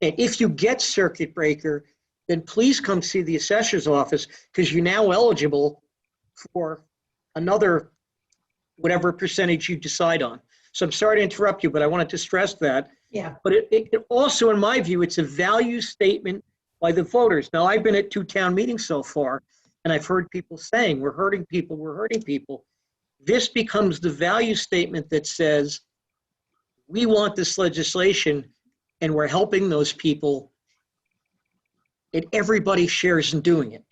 And if you get circuit breaker, then please come see the assessor's office, because you're now eligible for another whatever percentage you decide on. So I'm sorry to interrupt you, but I wanted to stress that. Yeah. But it also, in my view, it's a value statement by the voters. Now, I've been at 2 town meetings so far, and I've heard people saying, we're hurting people, we're hurting people. This becomes the value statement that says, we want this legislation, and we're helping those people, and everybody shares in doing it.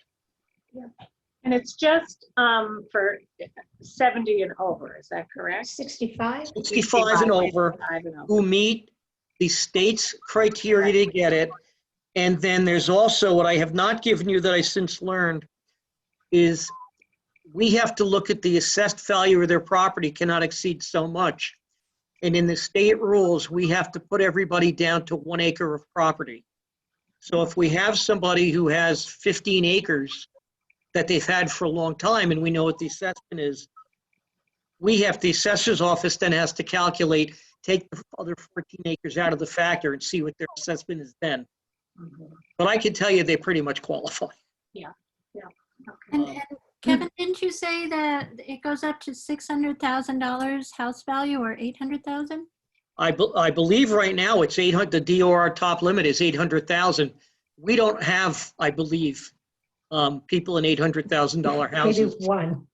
And it's just for 70 and over, is that correct? 65? 65 and over, 65 and over. who meet the state's criteria to get it. And then there's also, what I have not given you that I since learned, is we have to look at the assessed value of their property cannot exceed so much. And in the state rules, we have to put everybody down to 1 acre of property. So if we have somebody who has 15 acres that they've had for a long time, and we know what the assessment is, the assessor's office then has to calculate, take the other 14 acres out of the factor and see what their assessment is then. But I can tell you they pretty much qualify. And Kevin, didn't you say that it goes up to $600,000 house value or 800,000? I believe right now it's 800, the DOR top limit is 800,000. We don't have, I believe, people in $800,000 houses. Maybe one.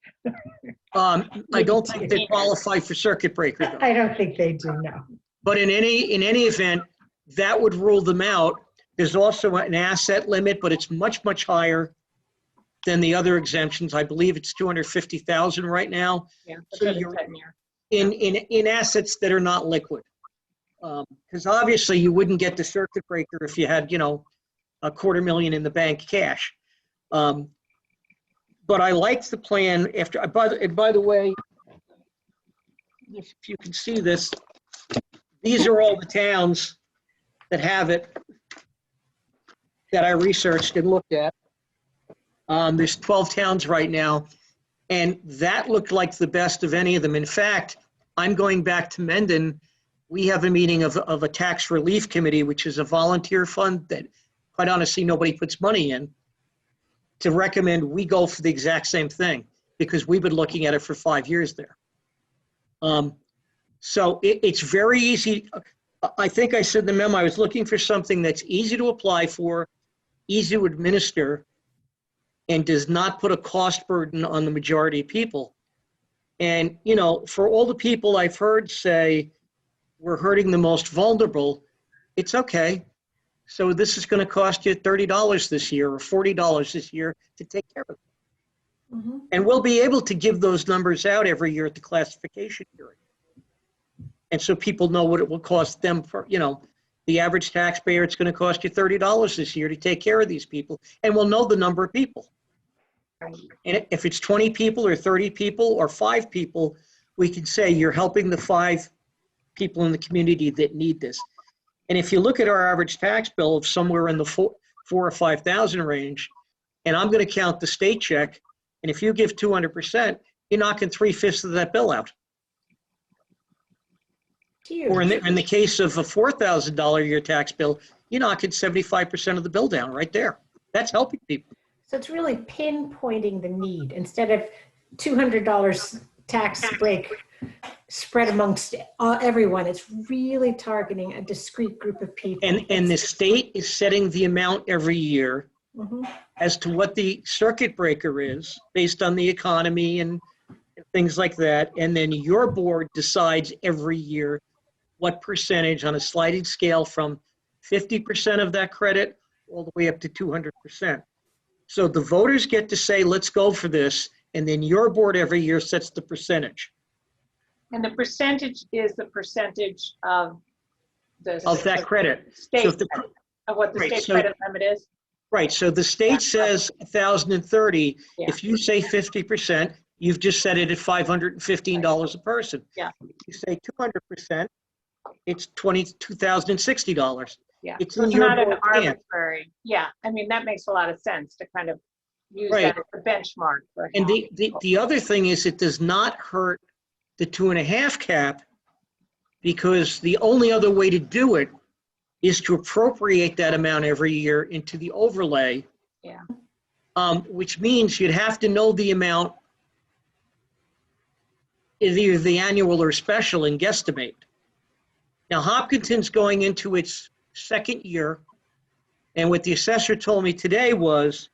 I don't think they qualify for circuit breaker though. I don't think they do, no. But in any event, that would rule them out. There's also an asset limit, but it's much, much higher than the other exemptions. I believe it's 250,000 right now. Yeah, So for the you're 10-year. in assets that are not liquid. Because obviously you wouldn't get the circuit breaker if you had, $250,000 in the bank cash. But I liked the plan after, and by the way, if you can see this, these are all the towns that have it that I researched and looked at. There's 12 towns right now, and that looked like the best of any of them. In fact, I'm going back to Mendon. We have a meeting of a tax relief committee, which is a volunteer fund that, quite honestly, nobody puts money in, to recommend we go for the exact same thing, because we've been looking at it for 5 years there. So it's very easy. I think I said in the memo, I was looking for something that's easy to apply for, easy to administer, and does not put a cost burden on the majority of people. And, for all the people I've heard say we're hurting the most vulnerable, it's okay. So this is going to cost you $30 this year or $40 this year to take care of it. Mhm. And we'll be able to give those numbers out every year at the classification hearing. And so people know what it will cost them for, the average taxpayer, it's going to cost you $30 this year to take care of these people. And we'll know the number of people. And if it's 20 people or 30 people or 5 people, we can say you're helping the 5 people in the community that need this. And if you look at our average tax bill of somewhere in the 4,000 or 5,000 range, and I'm going to count the state check, and if you give 200%, you're knocking 3/5 of that bill out. Or in the case of a $4,000 a year tax bill, you're knocking 75% of the bill down right there. That's helping people. So it's really pinpointing the need instead of $200 tax break spread amongst everyone. It's really targeting a discrete group of people. And the state is setting the amount every year Mhm. as to what the circuit breaker is based on the economy and things like that. And then your board decides every year what percentage on a sliding scale from 50% of that credit all the way up to 200%. So the voters get to say, let's go for this. And then your board every year sets the percentage. And the percentage is the percentage of Of that credit. State, So if the- of what the Right, state so- credit limit is. Right, so the state says 1,030. Yeah. If you say 50%, you've just set it at $515 a person. Yeah. You say 200%, it's $22,060. Yeah, It's so in it's your not an board's hand. arbitrary, yeah, I mean, that makes a lot of sense to kind of use Right. that as a benchmark for. And how the people- other thing is it does not hurt the 2.5 cap, because the only other way to do it is to appropriate that amount every year into the overlay. Yeah. Which means you'd have to know the amount, either the annual or special, and guesstimate. Now, Hopkinton's going into its second year, and what the assessor told me today was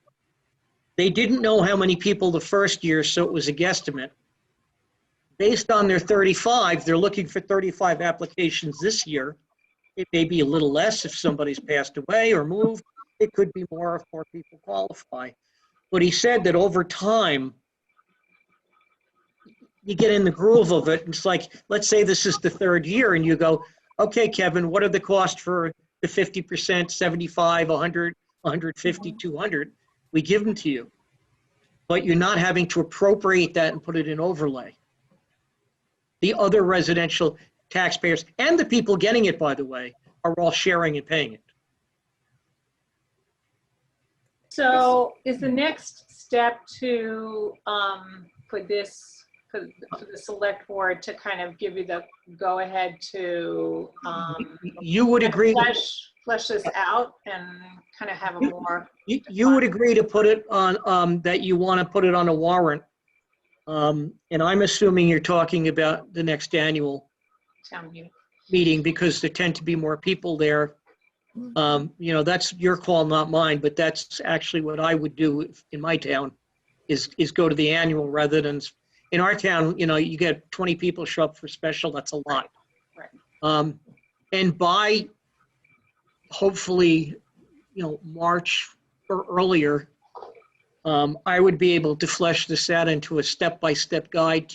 they didn't know how many people the first year, so it was a guesstimate. Based on their 35, they're looking for 35 applications this year. It may be a little less if somebody's passed away or moved. It could be more if more people qualify. But he said that over time, you get in the groove of it. It's like, let's say this is the third year and you go, okay, Kevin, what are the costs for the 50%, 75, 100, 150, 200? We give them to you. But you're not having to appropriate that and put it in overlay. The other residential taxpayers and the people getting it, by the way, are all sharing and paying it. So is the next step to, for the select board to kind of give you the go-ahead to, You would agree, flesh this out and kind of have a more, you would agree to put it on, that you want to put it on a warrant. And I'm assuming you're talking about the next annual town meeting? meeting, because there tend to be more people there. That's your call, not mine, but that's actually what I would do in my town, is go to the annual rather than, in our town, you get 20 people show up for special, that's a lot. Right. And by hopefully, March or earlier, I would be able to flesh this out into a step-by-step guide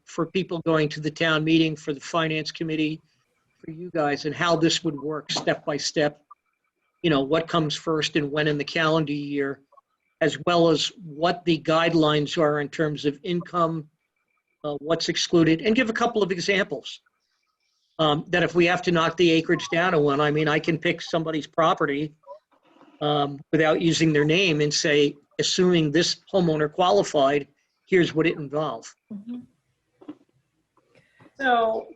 for people going to the town meeting, for the finance committee, for you guys and how this would work step by step. You know, what comes first and when in the calendar year, as well as what the guidelines are in terms of income, what's excluded, and give a couple of examples. That if we have to knock the acreage down to one, I mean, I can pick somebody's property without using their name and say, assuming this homeowner qualified, here's what it involved. Mhm. So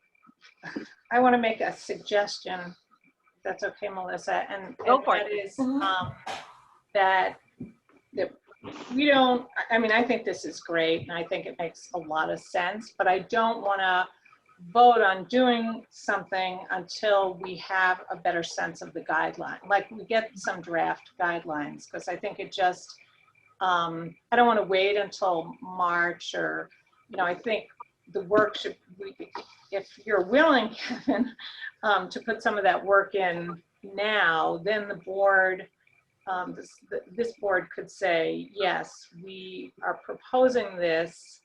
I want to make a suggestion, if that's okay, Melissa, and Go for that it. is that we don't, I mean, I think this is great, and I think it makes a lot of sense, but I don't want to vote on doing something until we have a better sense of the guideline, like we get some draft guidelines, because I think it just, I don't want to wait until March, or, you know, I think the work should, if you're willing, Kevin, to put some of that work in now, then the board, this board could say, yes, we are proposing this,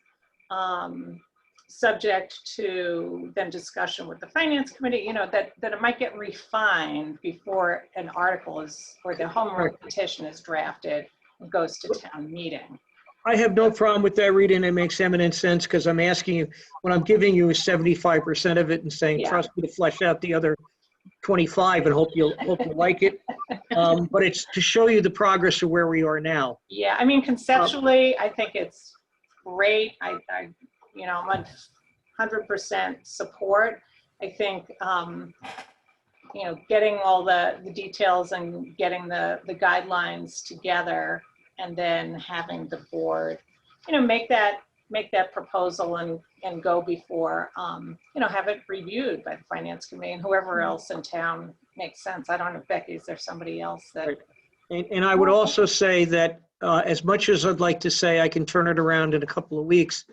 subject to then discussion with the finance committee, you know, that it might get refined before an article is, or the home rule petition is drafted and goes to town meeting. I have no problem with that, Rita, and it makes eminent sense because I'm asking you, what I'm giving you is 75% of it and saying, Yeah. trust me to flesh out the other 25 and hope you'll like it. But it's to show you the progress of where we are now. Yeah, I mean, conceptually, I think it's great. I you know, I'm 100% support. I think, you know, getting all the details and getting the guidelines together, and then having the board, you know, make that proposal and go before, you know, have it reviewed by the finance committee and whoever else in town makes sense. I don't know, Becky, is there somebody else that? Right. And I would also say that as much as I'd like to say I can turn it around in a couple of weeks,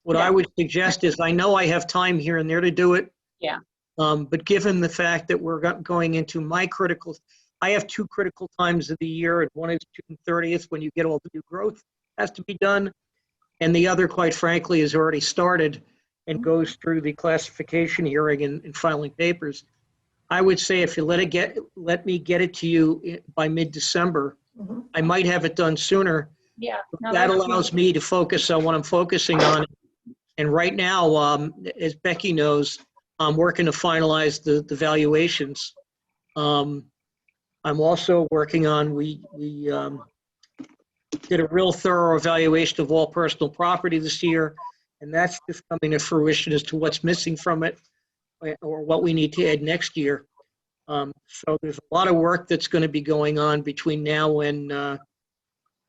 what I would suggest is, I know I have time here and there to do it. Yeah. But given the fact that we're going into I have 2 critical times of the year, and one is June 30th when you get all the new growth has to be done. And the other, quite frankly, is already started and goes through the classification hearing and filing papers. I would say if you let me get it to you by mid-December, I might have it done sooner. Yeah. No, That that's- allows me to focus on what I'm focusing on. And right now, as Becky knows, I'm working to finalize the valuations. I'm also working on, we did a real thorough evaluation of all personal property this year, and that's just coming to fruition as to what's missing from it or what we need to add next year. So there's a lot of work that's going to be going on between now and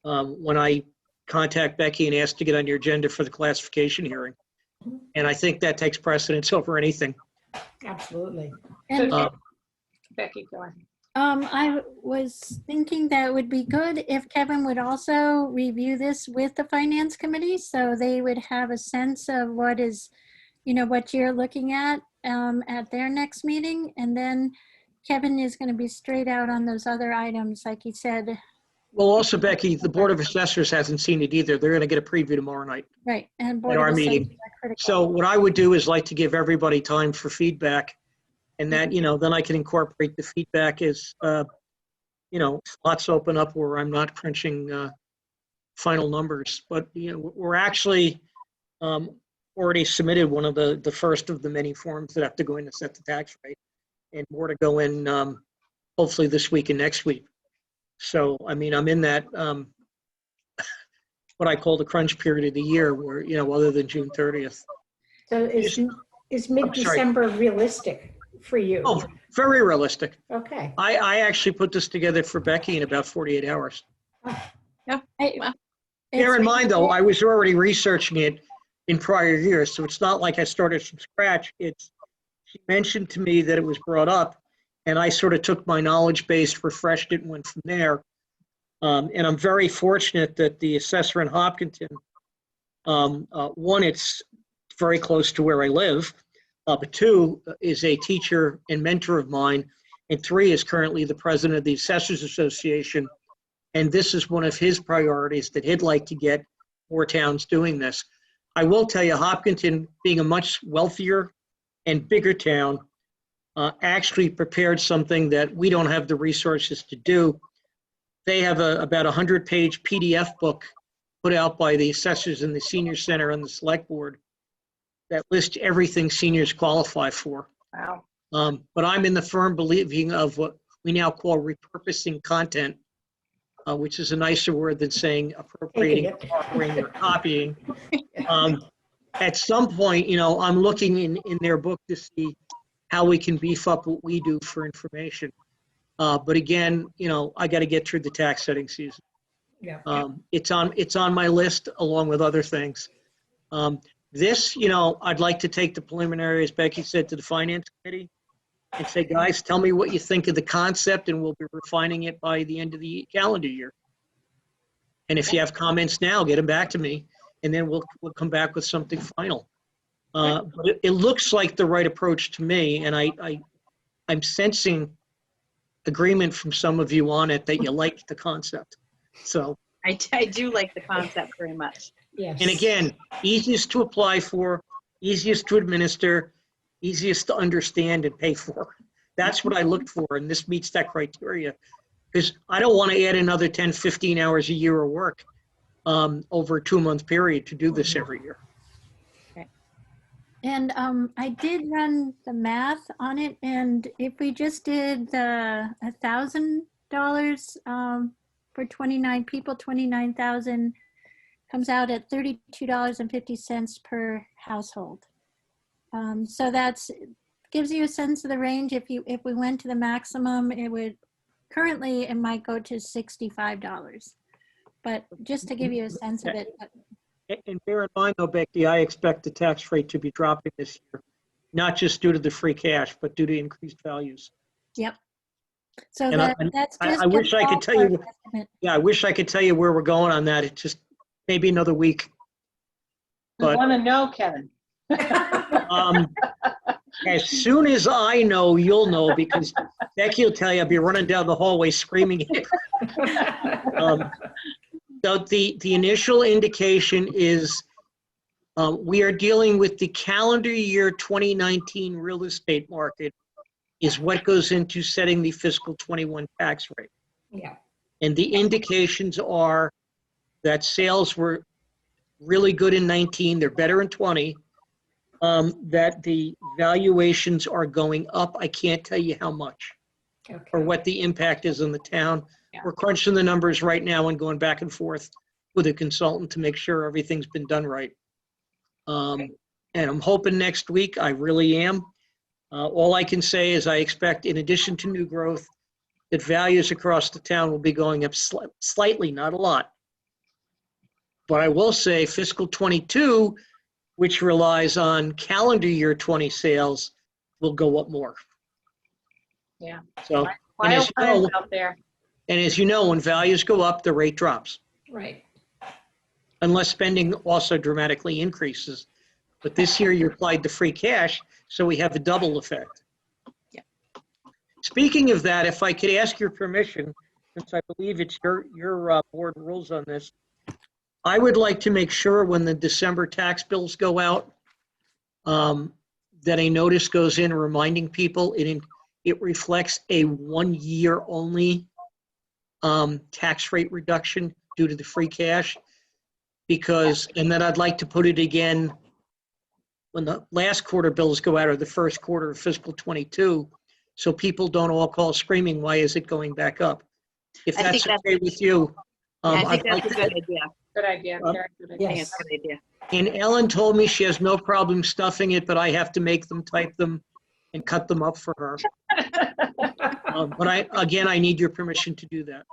when I contact Becky and ask to get on your agenda for the classification hearing. And I think that takes precedence over anything. Absolutely. And Becky, go ahead. I was thinking that it would be good if Kevin would also review this with the finance committee, so they would have a sense of what is, you know, what you're looking at their next meeting. And then Kevin is going to be straight out on those other items, like he said. Well, also, Becky, the Board of Assessors hasn't seen it either. They're going to get a preview tomorrow night. Right. And At our meeting. So what I would do is like to give everybody time for feedback, and that, you know, then I can incorporate the feedback as, you know, slots open up where I'm not crunching final numbers. But, you know, we're actually already submitted one of the first of the many forms that have to go in to set the tax rate, and more to go in hopefully this week and next week. So, I mean, I'm in that, what I call the crunch period of the year where, you know, other than June 30th. So is mid-December realistic for you? Oh, very realistic. Okay. I actually put this together for Becky in about 48 hours. Bear in mind, though, I was already researching it in prior years, so it's not like I started from scratch. She mentioned to me that it was brought up, and I sort of took my knowledge base, refreshed it, and went from there. And I'm very fortunate that the assessor in Hopkinton, one, it's very close to where I live, but two, is a teacher and mentor of mine, and three, is currently the president of the Assessors Association. And this is one of his priorities, that he'd like to get more towns doing this. I will tell you, Hopkinton, being a much wealthier and bigger town, actually prepared something that we don't have the resources to do. They have about 100-page PDF book put out by the assessors in the senior center and the select board that lists everything seniors qualify for. Wow. But I'm in the firm believing of what we now call repurposing content, which is a nicer word than saying appropriating, offering, or copying. At some point, I'm looking in their book to see how we can beef up what we do for information. But again, I got to get through the tax setting season. Yeah. It's on my list along with other things. This, I'd like to take the preliminary, as Becky said, to the finance committee and say, guys, tell me what you think of the concept, and we'll be refining it by the end of the calendar year. And if you have comments now, get them back to me, and then we'll come back with something final. But it looks like the right approach to me, and I'm sensing agreement from some of you on it that you like the concept. So, I do like the concept very much. Yes. and again, easiest to apply for, easiest to administer, easiest to understand and pay for. That's what I looked for, and this meets that criteria. Because I don't want to add another 10, 15 hours a year of work over a 2-month period to do this every year. And I did run the math on it, and if we just did the $1,000 for 29 people, 29,000 comes out at $32.50 per household. So that's gives you a sense of the range. If we went to the maximum, currently it might go to $65. But just to give you a sense of it. And bear in mind, though, Becky, I expect the tax rate to be dropping this year, not just due to the free cash, but due to increased values. Yep. So And that's just. I wish I could tell you. ballpark estimate. Yeah, I wish I could tell you where we're going on that. It's just maybe another week. We But want to know, Kevin. as soon as I know, you'll know, because Becky will tell you I'll be running down the hallway screaming. So the initial indication is we are dealing with the calendar year 2019 real estate market is what goes into setting the fiscal 21 tax rate. Yeah. And the indications are that sales were really good in 19, they're better in 20, that the valuations are going up. I can't tell you how much or what the impact is on the town. Yeah. We're crunching the numbers right now and going back and forth with a consultant to make sure everything's been done right. And I'm hoping next week, I really am. All I can say is I expect, in addition to new growth, that values across the town will be going up slightly, not a lot. But I will say fiscal 22, which relies on calendar year 20 sales, will go up more. Yeah. So, and Wild as you know, times out there. and as you know, when values go up, the rate drops, Right. unless spending also dramatically increases. But this year you applied the free cash, so we have a double effect. Yeah. Speaking of that, if I could ask your permission, since I believe it's your board rules on this, I would like to make sure when the December tax bills go out, that a notice goes in reminding people it reflects a 1 year only tax rate reduction due to the free cash. Because, and then I'd like to put it again when the last quarter bills go out, or the first quarter of fiscal 22, so people don't all call screaming, why is it going back up? If I that's think okay with you. I think I'd that's like a to- good idea. Good idea, Karen. Good idea. I think Yes. it's a good idea. And Ellen told me she has no problem stuffing it, but I have to make them, type them, and cut them up for her. But I need your permission to do that.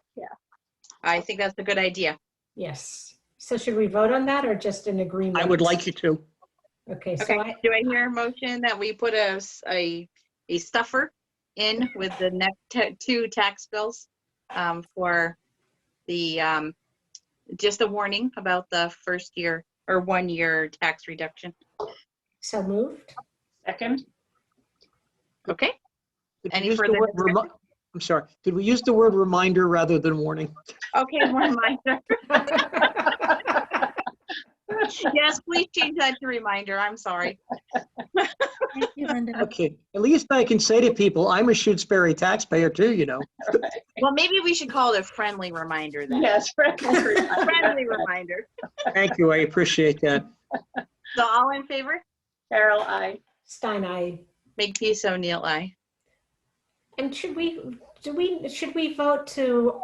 I think that's a good idea. Yes. So should we vote on that or just an agreement? I would like you to. Okay, so Okay, do I hear a motion that we put a stuffer in with the next two tax bills for the, just a warning about the first year or 1 year tax reduction? so moved. Second, Okay, Did we Any use the further word I'm sorry, did we use the word reminder rather than warning? okay, one reminder. Yes, please change that to reminder. I'm sorry. Thank you, Linda. Okay, at least I can say to people, I'm a Shutesbury taxpayer too, you know. Well, maybe we should call it a friendly reminder then. Yes, A friendly reminder. Thank you, I appreciate that. So all in favor? Carol, I. Stein, I. Makepeace O'Neill, aye. And should we vote to,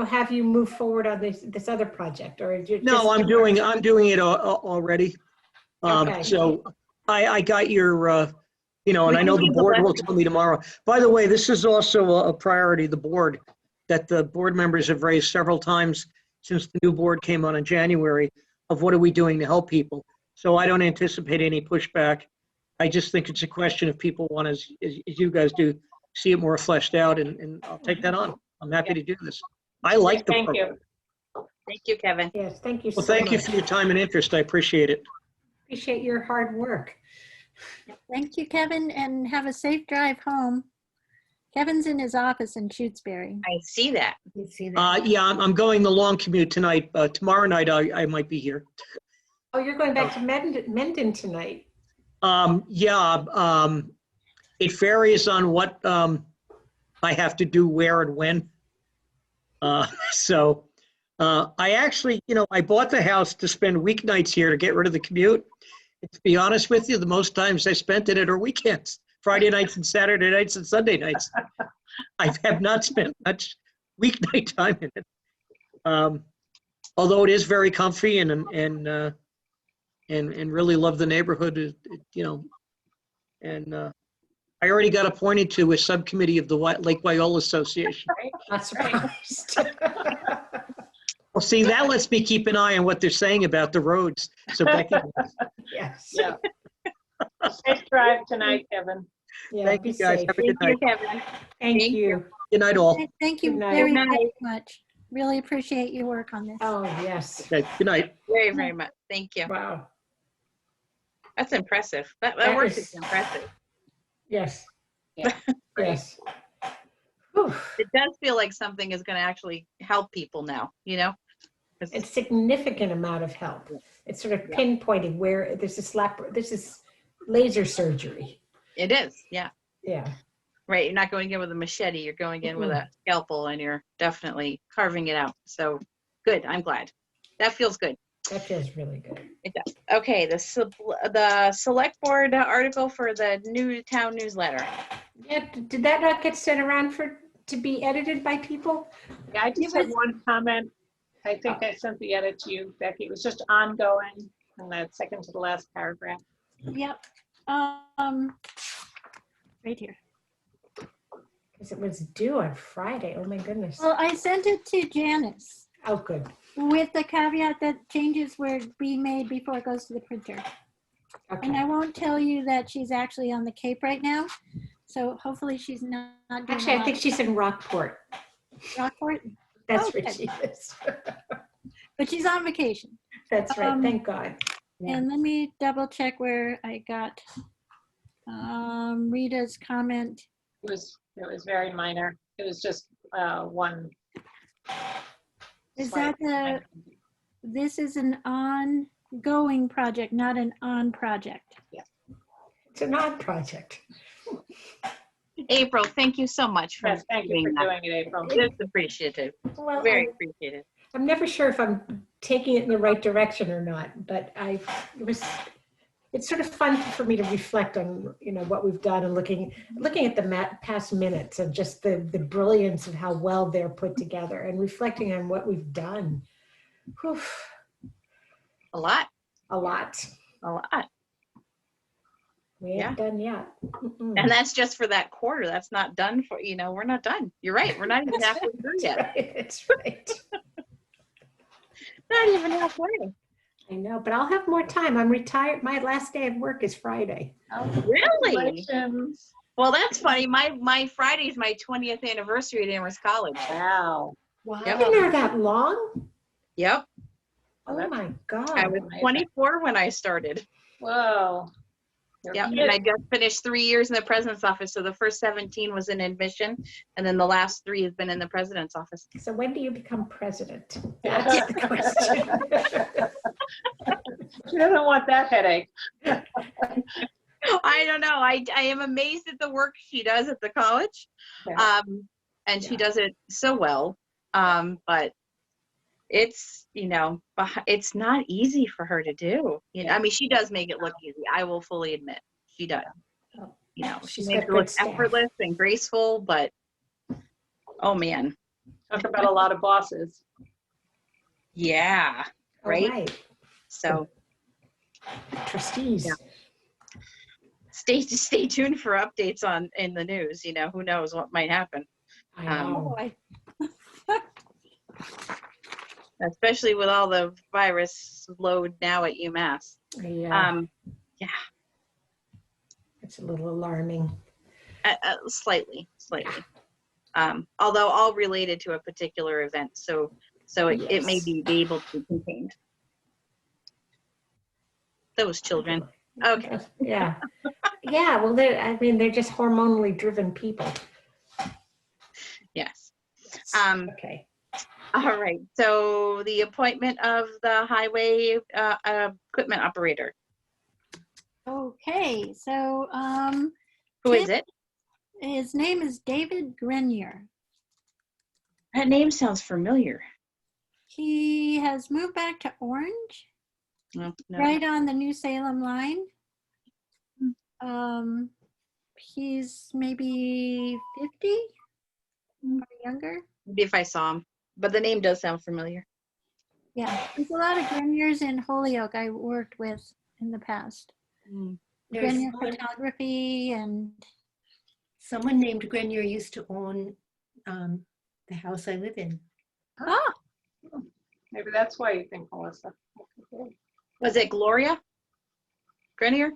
have you move forward on this other project, or? No, I'm doing it already. Okay. So I got your, and We I can know the leave the board will letter. tell me tomorrow. By the way, this is also a priority, the board, that the board members have raised several times since the new board came on in January of what are we doing to help people. So I don't anticipate any pushback. I just think it's a question if people want, as you guys do, see it more fleshed out, and I'll take that on. I'm happy to do this. I like the Thank program. you. Thank you, Kevin. Yes, thank you so Well, much. thank you for your time and interest. I appreciate it. Appreciate your hard work. Thank you, Kevin, and have a safe drive home. Kevin's in his office in Shutesbury. I see that. You see that? Yeah, I'm going the long commute tonight. Tomorrow night, I might be here. Oh, you're going back to Mendon tonight. Yeah, it varies on what I have to do where and when. So I actually, I bought the house to spend weeknights here to get rid of the commute. And to be honest with you, the most times I spent in it are weekends, Friday nights and Saturday nights and Sunday nights. I have not spent much weeknight time in it. Although it is very comfy and really love the neighborhood, and I already got appointed to a subcommittee of the Lake Wyola Association. Not surprised. Well, see, that lets me keep an eye on what they're saying about the roads. So Becky, Yes. Yeah. Safe drive tonight, Kevin. Yeah, thank be you guys. safe. Have a good Thank you, night. Kevin. Thank Thank you. Good night, all. Thank you Good night. very, Good very night. much. Really appreciate your work on this. Oh, yes. Okay, good night. Very, very much. Thank you. Wow. That's impressive. That That work is- is impressive. Yes. Yeah. Yes. Whew. It does feel like something is going to actually help people now, 'Cause A significant amount of help. It's sort of pinpointing where this is laser surgery. it is, yeah. Yeah. Right. You're not going in with a machete. You're going in with a scalpel, and you're definitely carving it out. So good. I'm glad. That feels good. That feels really good. It does. Okay. The select board article for the new town newsletter. Yeah, did that not get sent around to be edited by people? Yeah, I just had one comment. I think I sent the edit to you, Becky. It was just ongoing in that second to the last paragraph. Yep. Right here. Because it was due on Friday. Oh, my goodness. Well, I sent it to Janice Oh, good. with the caveat that changes were being made before it goes to the printer. And I Okay. won't tell you that she's actually on the Cape right now. So hopefully she's not doing Actually, a I lot think of she's in Rockport. Rockport, That's Okay. where she is. but she's on vacation. That's right. Thank God. Yeah. And let me double check where I got Rita's comment. It was very minor. It was just one. Is slight- that this is an ongoing project, not an on project. It's an odd project. April, thank you so much for Yes, thank you for that. doing it, April. It's appreciative. Well, Very appreciative. I'm never sure if I'm taking it in the right direction or not, but it's sort of fun for me to reflect on, what we've done and looking at the past minutes and just the brilliance of how well they're put together and reflecting on what we've done. Whew, A lot. a lot. A lot. We ain't done yet. Mm-mm. And that's just for that quarter. That's not done for, we're not done. You're right. We're not even halfway through yet. That's right. Not even halfway. I know, but I'll have more time. I'm retired. My last day of work is Friday. Really? Congratulations. Well, that's funny. My Friday is my 20th anniversary at Amherst College. Wow. Wow. I've been there that long? Yep. Oh my God. I was 24 when I started. Whoa. Yep. And I just finished 3 years in the president's office. So the first 17 was in admission, and then the last 3 has been in the president's office. So when do you become president? That's the question. She doesn't want that headache. I don't know. I am amazed at the work she does at the college. Yeah. And she Yeah. does it so well. But it's, it's not easy for her to do. I mean, she does make it look easy. I will fully admit she does. Oh, She she's makes got it good look staff. effortless and graceful, but oh man. Talk about a lot of bosses. Yeah. Oh, Right. So Trustees. Yeah. Stay tuned for updates in the news. Who knows what might happen. I know. Boy. Especially with all the virus load now at UMass. Yeah, Yeah, it's a little alarming. slightly. Although all related to a particular event, so it may Yes. be able to be contained. Those children. Okay. Yeah. Yeah, well, they're just hormonally driven people. Yes. Okay. All right. So the appointment of the highway equipment operator. Okay, so Who is it? his name is David Grenier. That name sounds familiar. He has moved back to Orange, No. right on the New Salem line. He's maybe 50 or younger. Maybe if I saw him, but the name does sound familiar. Yeah, there's a lot of Greniers in Holyoke I worked with in the past. There's Grenier someone, Photography and someone named Grenier used to own the house I live in. oh, Maybe that's why you think Melissa. Was it Gloria Grenier?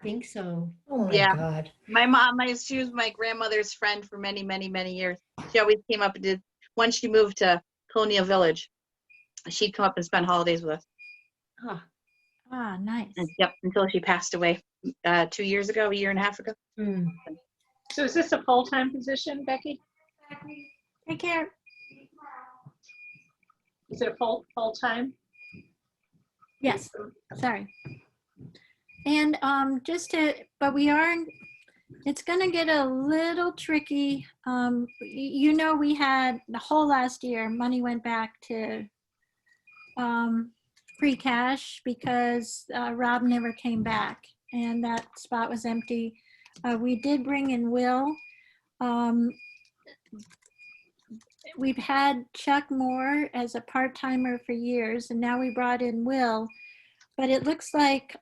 I think so. Oh, my Yeah. God. My mom, she was my grandmother's friend for many, many, many years. She always came up and did, once she moved to Colonial Village, she'd come up and spend holidays with us. nice. And, yep, until she passed away 2 years ago, a year and a half ago. Hmm. So is this a full-time position, Becky? Take care. Is it a full-time? Yes, sorry. And but it's gonna get a little tricky. We had the whole last year, money went back to free cash because Rob never came back and that spot was empty. We did bring in Will. We've had Chuck Moore as a part-timer for years, and now we brought in Will. But it looks like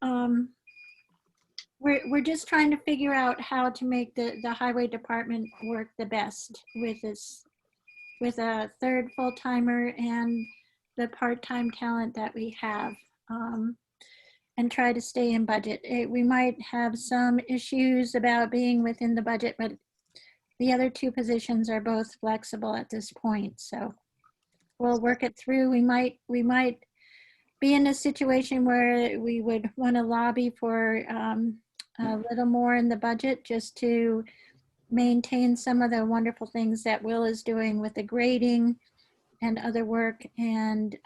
we're just trying to figure out how to make the highway department work the best with a third full-timer and the part-time talent that we have, and try to stay in budget. We might have some issues about being within the budget, but the other two positions are both flexible at this point. So we'll work it through. We might be in a situation where we would want to lobby for a little more in the budget just to maintain some of the wonderful things that Will is doing with the grading and other work. And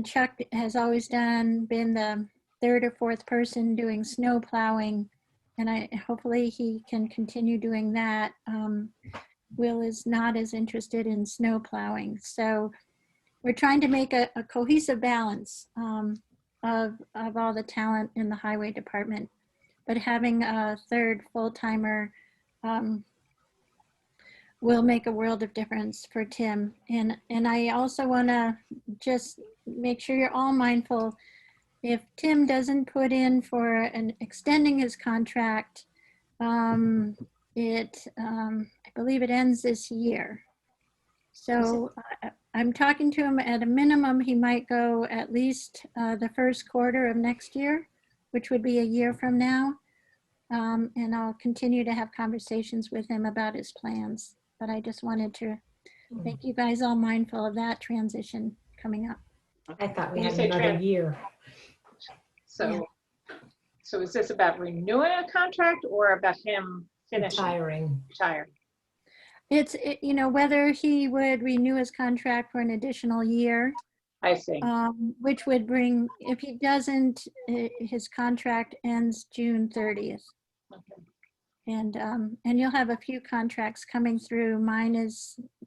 Chuck has always been the third or fourth person doing snow plowing. And hopefully he can continue doing that. Will is not as interested in snow plowing. So we're trying to make a cohesive balance of all the talent in the highway department, but having a third full-timer will make a world of difference for Tim. And I also want to just make sure you're all mindful, if Tim doesn't put in for extending his contract, I believe it ends this year. So I'm talking to him at a minimum, he might go at least the first quarter of next year, which would be a year from now. And I'll continue to have conversations with him about his plans. But I just wanted to make you guys all mindful of that transition coming up. I thought we You had say another year. So is this about renewing a contract or about him finishing? Retiring. It's, whether he would renew his contract for an additional year I see. which would bring, if he doesn't, his contract ends June 30th. Okay. And you'll have a few contracts coming through. Mine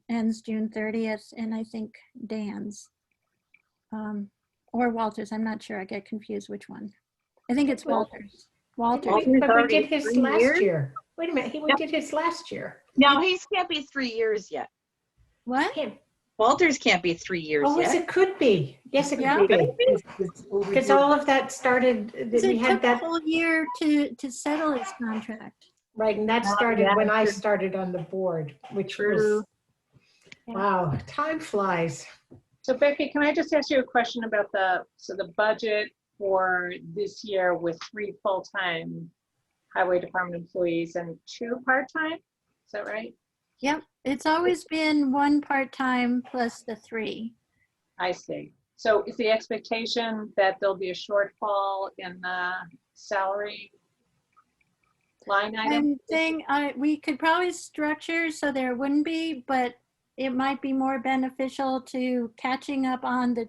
ends June 30th, and I think Dan's. Or Walter's, I'm not sure, I get confused which one. I think it's Walter's. Walter. But we already did his 3 last years? year. Wait a minute, we Yep. did his last year. No, he can't be 3 years yet. What? Can't- Walters can't be 3 years Oh, yes, yet. it could be. Yes, it Yeah. could be. Because all of that started, Because we it had took a that, whole year to settle his contract. right, and that Oh, started yeah, when I true. started on the board, which True. was, Yeah. wow, time flies. So Becky, can I just ask you a question about the budget for this year with 3 full-time highway department employees and 2 part-time? Is that right? Yep, it's always been 1 part-time plus the 3. I see. So is the expectation that there'll be a shortfall in the salary line item? We could probably structure so there wouldn't be, but it might be more beneficial to catching up on the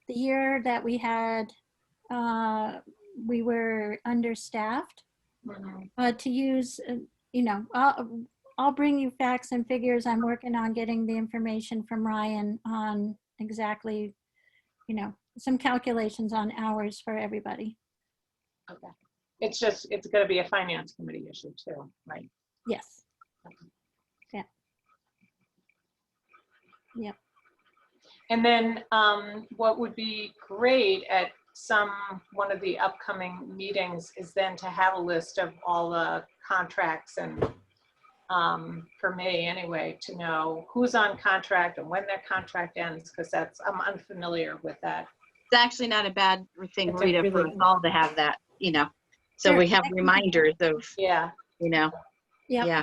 year that we had, we were understaffed, Mhm. to use, I'll bring you facts and figures. I'm working on getting the information from Ryan on exactly, some calculations on hours for everybody. Okay. It's going to be a finance committee issue too, right? Yes. Yeah. Yep. And then what would be great at one of the upcoming meetings is then to have a list of all the contracts and for me anyway, to know who's on contract and when their contract ends, because I'm unfamiliar with that. It's actually not a bad thing, It's a Rita, for really- us all to have that, so Sure, we have I can- reminders of, Yeah, Yep. yeah.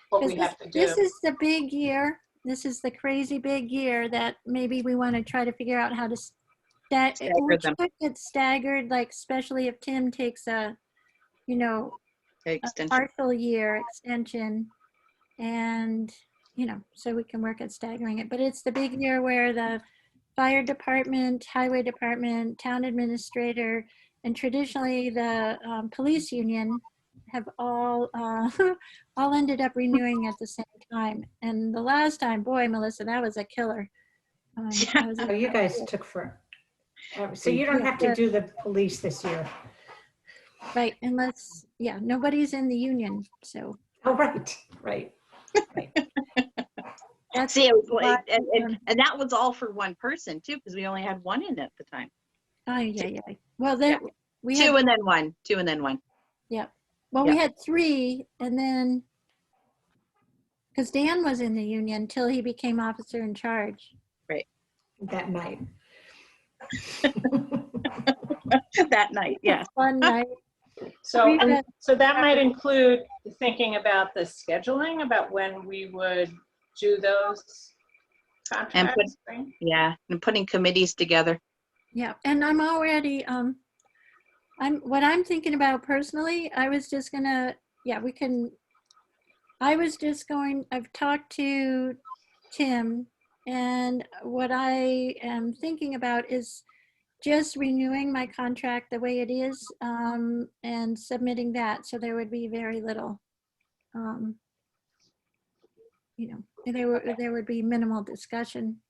what we Because have to this do. is the big year. This is the crazy big year that maybe we want to try to figure out how to Stagger which them. could get staggered, like especially if Tim takes a Extension. partial year extension, and so we can work at staggering it. But it's the big year where the fire department, highway department, town administrator, and traditionally the police union have all all ended up renewing at the same time. And the last time, boy, Melissa, that was a killer. That was a- Oh, you guys took so you don't have to do the police this year. right, unless nobody's in the union, so Oh, right. that's See, it was why- like, and that was all for one person too, because we only had one in at the time. yeah. Well, there we had 2 and then 1, 2 and then 1. Well, Yeah. we had 3, and then, because Dan was in the union until he became officer in charge. That night. That night, yes. One night. So, We had- so that might include thinking about the scheduling, about when we would do those contracts, right? Yeah, and putting committees together. Yeah, and I'm already, what I'm thinking about personally, I was just gonna, I've talked to Tim, and what I am thinking about is just renewing my contract the way it is, and submitting that, so there would be very little, there would be minimal discussion,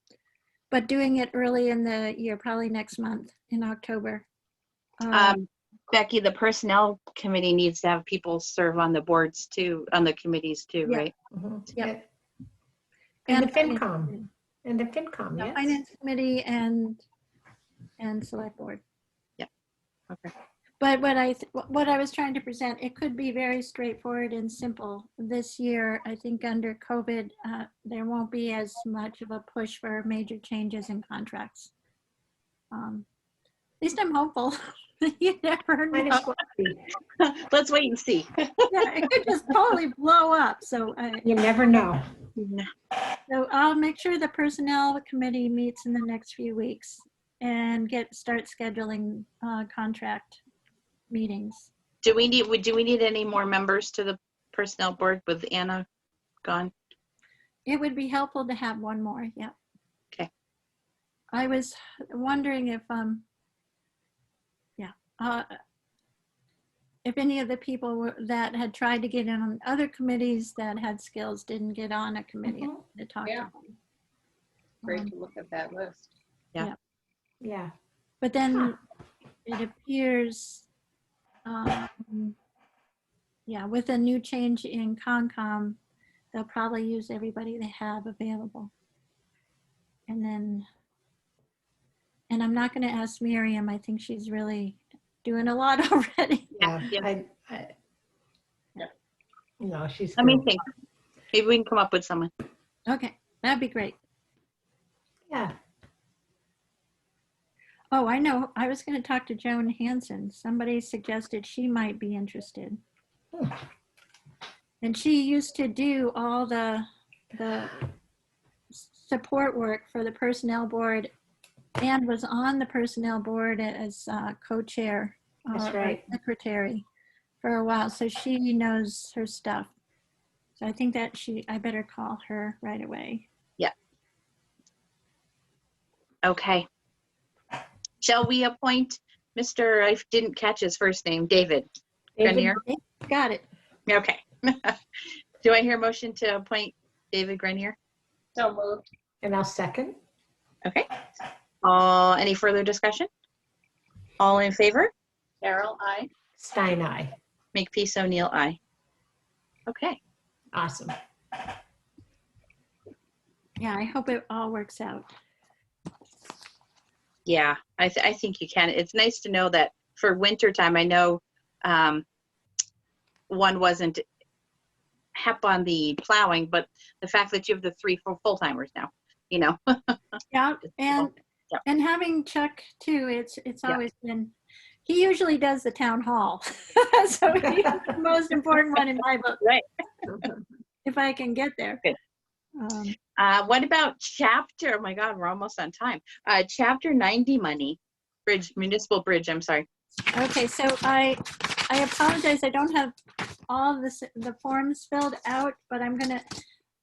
but doing it early in the year, probably next month in October. Becky, the personnel committee needs to have people serve on the boards too, on the committees too, Yeah. right? Mhm. Yep. And the finance FinCom. committee. And the FinCom, The yes. Finance committee and select board. Yeah. Okay. But what I was trying to present, it could be very straightforward and simple. This year, I think under COVID, there won't be as much of a push for major changes in contracts. At least I'm hopeful. You never Might know. as well be. Let's wait and see. Yeah, it could just totally blow up. So You never know. So I'll make sure the personnel committee meets in the next few weeks and start scheduling contract meetings. Do we need any more members to the personnel board with Anna gone? It would be helpful to have one more, yeah. I was wondering if any of the people that had tried to get in on other committees that had skills didn't get on a committee to talk Yeah. to them. Great to look at that list. Yeah. But then it appears, with a new change in Concom, they'll probably use everybody they have available. And I'm not going to ask Miriam. I think she's really doing a lot already. Yeah. Yeah. No, she's Let me good. think. Maybe we can come up with someone. Okay, that'd be great. Yeah. Oh, I know. I was going to talk to Joan Hansen. Somebody suggested she might be interested. Hmm. And she used to do all the support work for the personnel board and was on the personnel board as co-chair That's or right. secretary for a while. So she knows her stuff. So I think that I better call her right away. Okay. Shall we appoint Mr. I didn't catch his first name, David Grenier? Got it. Okay. Do I hear a motion to appoint David Grenier? So moved. And I'll second. Okay. Any further discussion? All in favor? Carol, I. Stein, aye. Makepeace O'Neill, aye. Okay. Awesome. Yeah, I hope it all works out. Yeah, I think you can. It's nice to know that for winter time, I know one wasn't hep on the plowing, but the fact that you have the 3 full-timers now, you know. Yeah, and Yeah. and having Chuck too, it's Yeah. always been, he usually does the town hall. So he's the most important one in my book. Right. If I can get there. Good. What about chapter, oh my God, we're almost on time. Chapter 90 money, municipal bridge, I'm sorry. Okay, so I apologize, I don't have all the forms filled out, but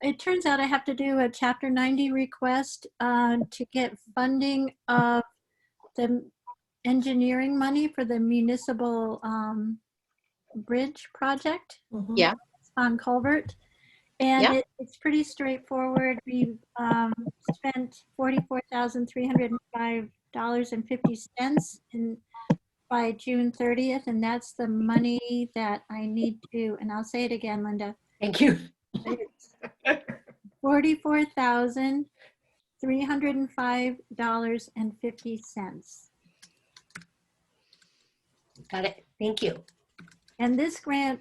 it turns out I have to do a chapter 90 request to get funding of the engineering money for the municipal bridge project Mhm. Yeah. on Culvert. And Yeah. it's pretty straightforward. We've spent $44,305.50 by June 30th, and that's the money that I need to, and I'll say it again, Linda, Thank you. it's $44,305.50. Got it. Thank you. And this grant,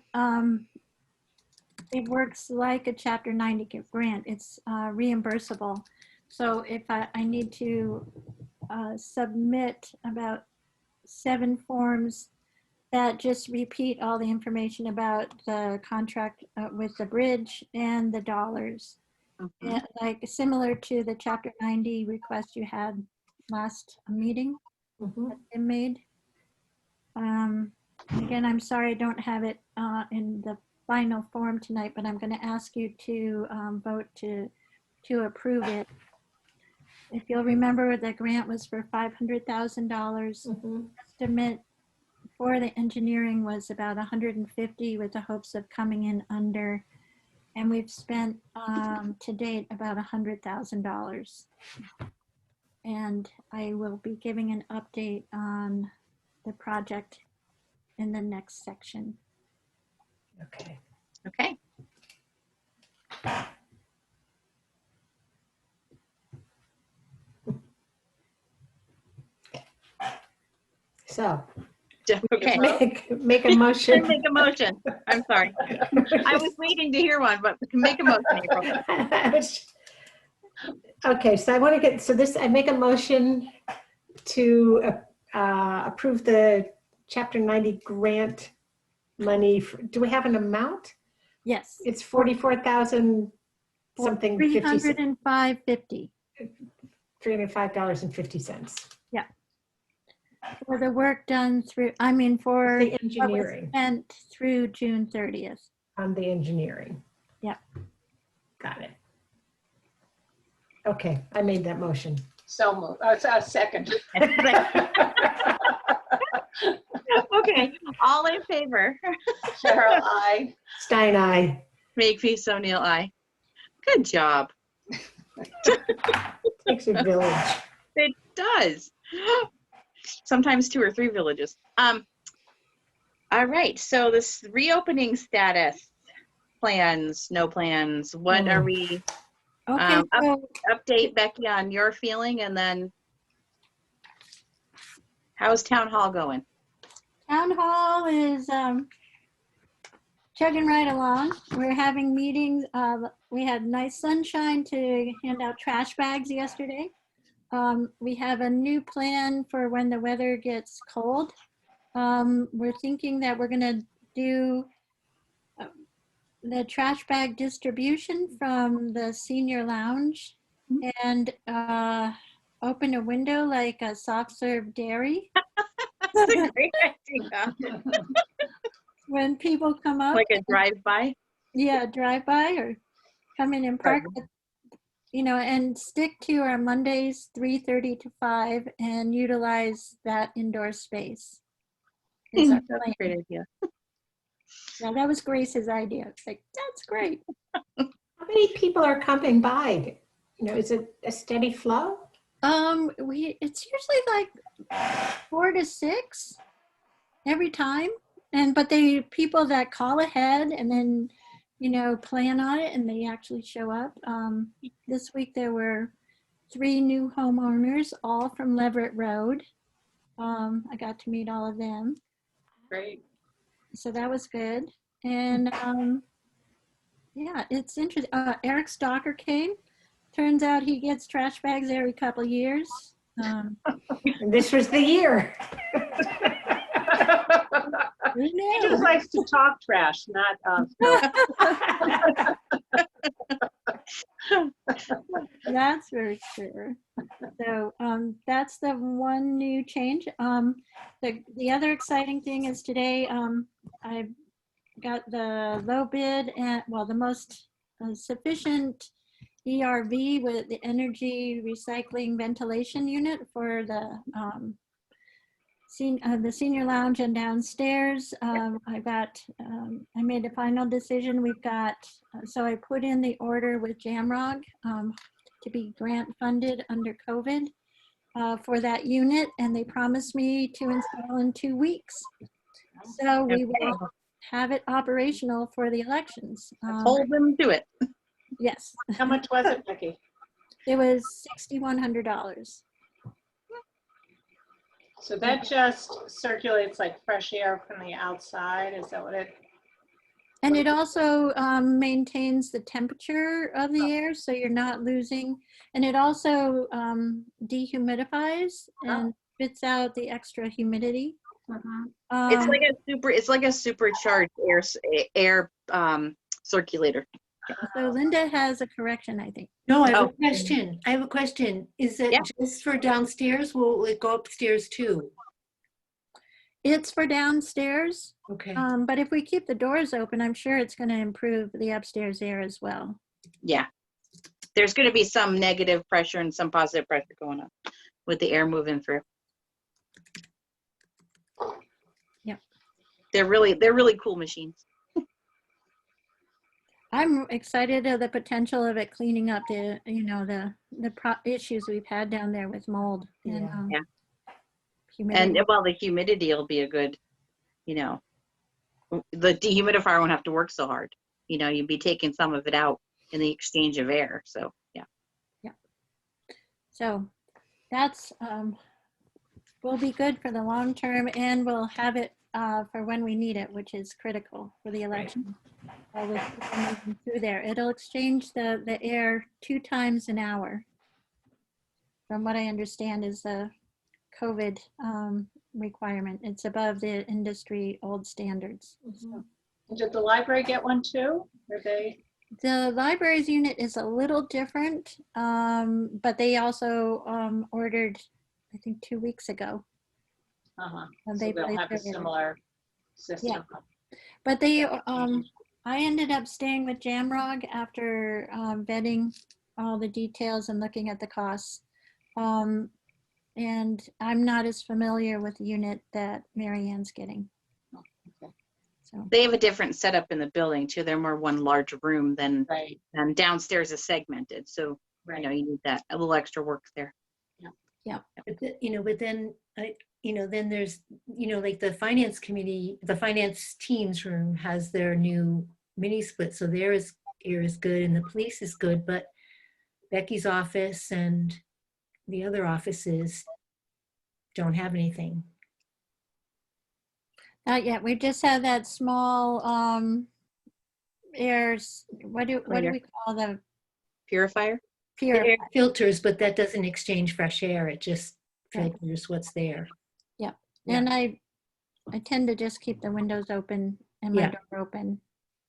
it works like a Chapter 90 grant. It's reimbursable. So if I need to submit about 7 forms that just repeat all the information about the contract with the bridge and the dollars. Mhm. Yeah, like similar to the Chapter 90 request you had last meeting Mhm. that's been made. Again, I'm sorry I don't have it in the final form tonight, but I'm going to ask you to vote to approve it. If you'll remember, the grant was for $500,000. Mhm. Estimate for the engineering was about 150 with the hopes of coming in under. And we've spent to date about $100,000. And I will be giving an update on the project in the next section. Okay. Okay. So Okay. make a motion. Make a motion. I'm sorry. I was waiting to hear one, but make a motion, April. Okay, so I want to get, I make a motion to approve the Chapter 90 grant money. Do we have an amount? Yes. It's 44,000 something. $305.50. $305.50. For the work done through, for The what was engineering, spent through June 30th. on the engineering. Yeah. Got it. Okay, I made that motion. So moved. Oh, it's a second. Okay, all in favor? Cheryl, I. Stein, aye. Makepeace O'Neill, aye. Good job. Takes a village. It does. Sometimes 2 or 3 villages. All right, so this reopening status, plans, no plans, what are we, Okay, so update Becky on your feeling, and then how's town hall going? town hall is chugging right along. We're having meetings. We had nice sunshine to hand out trash bags yesterday. We have a new plan for when the weather gets cold. We're thinking that we're gonna do the trash bag distribution from the senior lounge and open a window like a soft serve dairy. That's a great idea. When people come up. Like a drive-by? Yeah, drive by or come in and park, you know, and stick to our Mondays, 3:30 to 5 and utilize that indoor space. Is our That's a plan. great idea. Yeah, that was Grace's idea. It's like, that's great. How many people are coming by? You know, is it a steady flow? It's usually like 4 to 6 every time. But they people that call ahead and then, you know, plan on it and they actually show up. This week there were 3 new homeowners, all from Leverett Road. I got to meet all of them. Great. So that was good. And yeah, it's interesting. Eric Stalker came. Turns out he gets trash bags every couple years. And this was the year. He just likes to talk trash, not That's very true. So that's the one new change. The other exciting thing is today I got the low bid and the most sufficient ERV with the energy recycling ventilation unit for the senior lounge and downstairs. I made a final decision. We've got, so I put in the order with Jamrog to be grant funded under COVID for that unit, and they promised me to install in 2 weeks. So we will have it operational for the elections. Hold them to it. Yes. How much was it, Becky? It was $6,100. So that just circulates like fresh air from the outside. Is that what it? And it also maintains the temperature of the air, so you're not losing. And it also dehumidifies and spits out the extra humidity. It's like a supercharged air circulator. So Linda has a correction, I think. No, I have a question. I have a question. Is it just for downstairs? Will it go upstairs too? It's for downstairs, Okay. but if we keep the doors open, I'm sure it's going to improve the upstairs air as well. Yeah. There's going to be some negative pressure and some positive pressure going on with the air moving through. Yep. They're really cool machines. I'm excited of the potential of it cleaning up the, you know, the issues we've had down there with mold and humidity. And well, the humidity will be a good, you know, the dehumidifier won't have to work so hard. You know, you'd be taking some of it out in the exchange of air. So yeah. Yeah. So that's will be good for the long term, and we'll have it for when we need it, which is critical for the election. With people moving through there, it'll exchange the air 2 times an hour. From what I understand is the COVID requirement. It's above the industry old standards. So. Did the library get one too? Or they? The library's unit is a little different, but they also ordered, I think 2 weeks ago. So they'll have a similar system. Yeah. But they, I ended up staying with Jamrog after vetting all the details and looking at the costs. And I'm not as familiar with the unit that Mary Ann's getting. Okay. So, They have a different setup in the building too. They're more one large room than, Right, and downstairs is segmented. So, you know, right. you need that, a little extra work there. But then, then there's, like the finance committee, the finance teams room has their new mini split. So there is, air is good and the police is good, but Becky's office and the other offices don't have anything. not yet. We just have that small airs. What do Later. we call them? Purifier? Pure. Air filters, but that doesn't exchange fresh air. It just Right. filters what's there. Yeah. Yeah. And I tend to just keep the windows open and my Yeah. door open.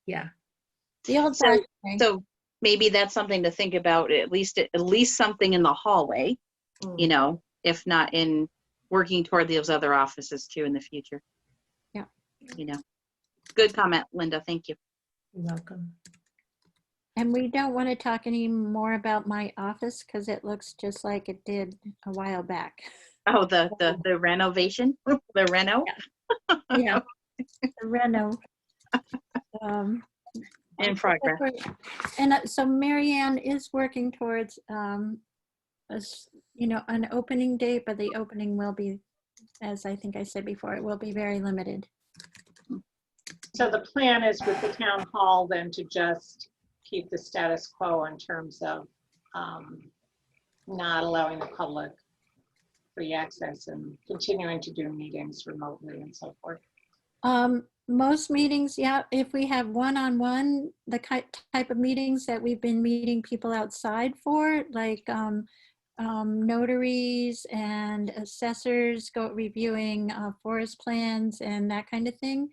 Yeah. The old So, fashioned way. so maybe that's something to think about, at least something in the hallway, you know, if not in working toward those other offices too in the future. Yeah. You know, good comment, Linda. Thank you. You're welcome. And we don't want to talk any more about my office because it looks just like it did a while back. Oh, the renovation, the reno. Yeah. The reno. In progress. And so Mary Ann is working towards, an opening date, but the opening will be, as I think I said before, it will be very limited. So the plan is with the town hall then to just keep the status quo in terms of not allowing the public free access and continuing to do meetings remotely and so forth. Most meetings, yeah, if we have one-on-one, the type of meetings that we've been meeting people outside for, like notaries and assessors reviewing forest plans and that kind of thing.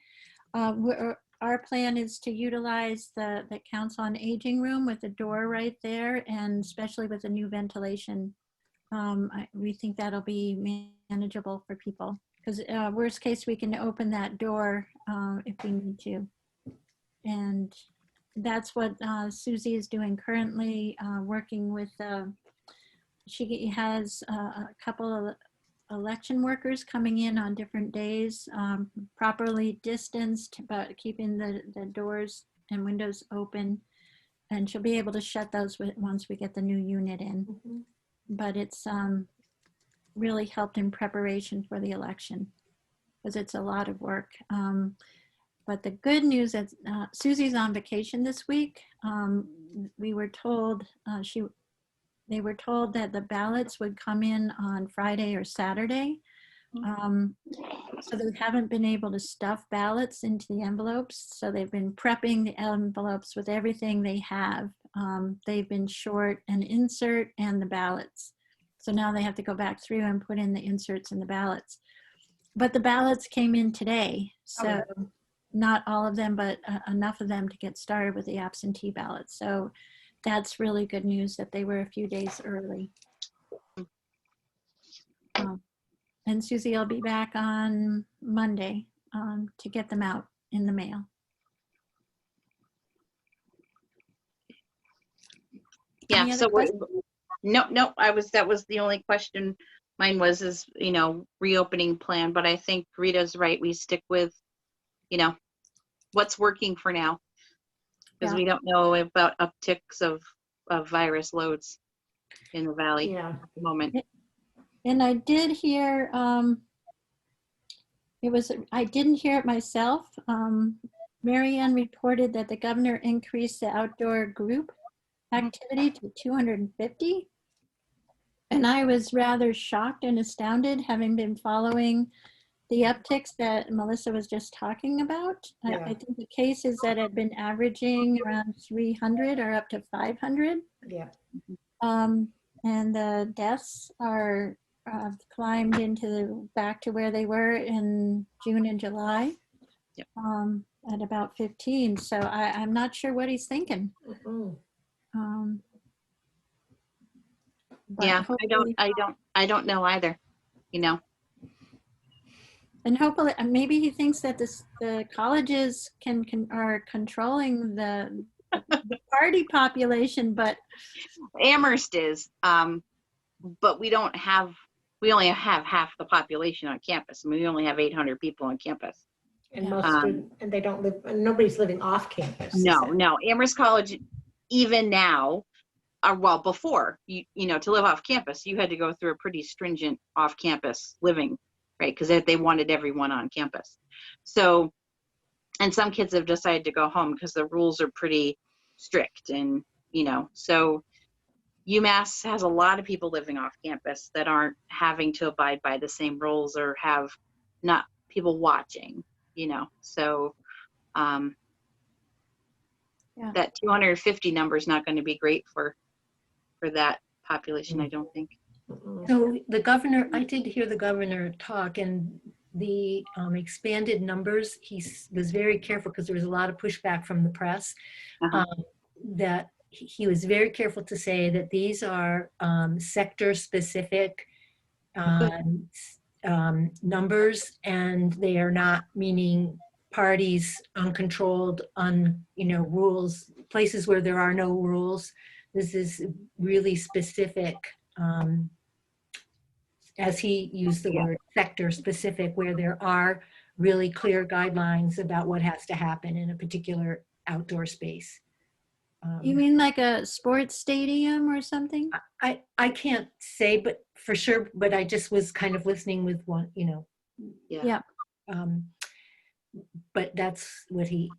Our plan is to utilize the Council on Aging room with the door right there, and especially with the new ventilation. We think that'll be manageable for people. Because worst case, we can open that door if we need to. And that's what Susie is doing currently, working with, she has a couple of election workers coming in on different days, properly distanced, but keeping the doors and windows open. And she'll be able to shut those once we get the new unit in. Mhm. But it's really helped in preparation for the election because it's a lot of work. But the good news is Susie's on vacation this week. We were told they were told that the ballots would come in on Friday or Saturday. So they haven't been able to stuff ballots into the envelopes. So they've been prepping the envelopes with everything they have. They've been short an insert and the ballots. So now they have to go back through and put in the inserts and the ballots. But the ballots came in today. So not all of them, but enough of them to get started with the absentee ballots. So that's really good news that they were a few days early. And Susie will be back on Monday to get them out in the mail. Yeah. Any other So questions? no, that was the only question mine was, reopening plan. But I think Rita's right. We stick with, what's working for now. Because we don't know about upticks of virus loads in the valley Yeah. at the moment. And I did hear, I didn't hear it myself. Mary Ann reported that the governor increased the outdoor group activity to 250. And I was rather shocked and astounded, having been following the upticks that Melissa was just talking about. Yeah. I think the cases that had been averaging around 300 are up to 500. Yeah. And the deaths are climbed back to where they were in June and July. Yep. At about 15. So I'm not sure what he's thinking. Mhm. But Yeah, hopefully- I don't know either. And hopefully, maybe he thinks that the colleges are controlling the party population, but Amherst is. but we only have half the population on campus. I mean, we only have 800 people on campus. And most students, and they don't live, and nobody's living off campus. is No, that- no. Amherst College, even now, well, before, you know, to live off campus, you had to go through a pretty stringent off-campus living, right? Because they wanted everyone on campus. So, and some kids have decided to go home because the rules are pretty strict. And, you know, so UMass has a lot of people living off campus that aren't having to abide by the same rules or have not people watching, you know. So Yeah. that 250 number is not going to be great for that population, I don't think. So the governor, I did hear the governor talk, and the expanded numbers, was very careful because there was a lot of pushback from the press. Uh-huh. That he was very careful to say that these are sector specific numbers, and they are not meaning parties, uncontrolled, rules, places where there are no rules. This is really specific, as he used the word, sector specific, where there are really clear guidelines about what has to happen in a particular outdoor space. You mean like a sports stadium or something? I can't say, but for sure, but I just was kind of listening with one, Yeah. but that's what he,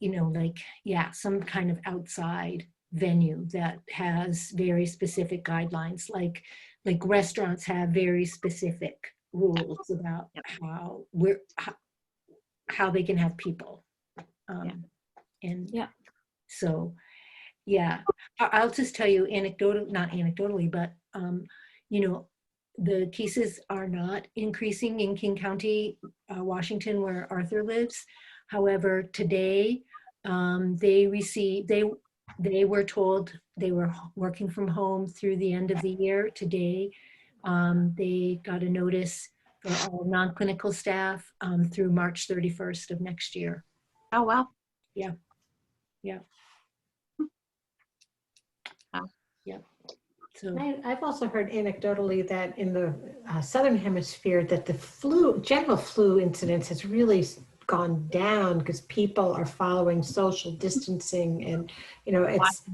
some kind of outside venue that has very specific guidelines, like restaurants have very specific rules about how they can have people. So, yeah, I'll just tell you not anecdotally, but, the cases are not increasing in King County, Washington, where Arthur lives. However, today, they were told they were working from home through the end of the year. Today, they got a notice for all non-clinical staff through March 31st of next year. Oh, wow. Yeah. So I've also heard anecdotally that in the Southern Hemisphere that the general flu incidence has really gone down because people are following social distancing and,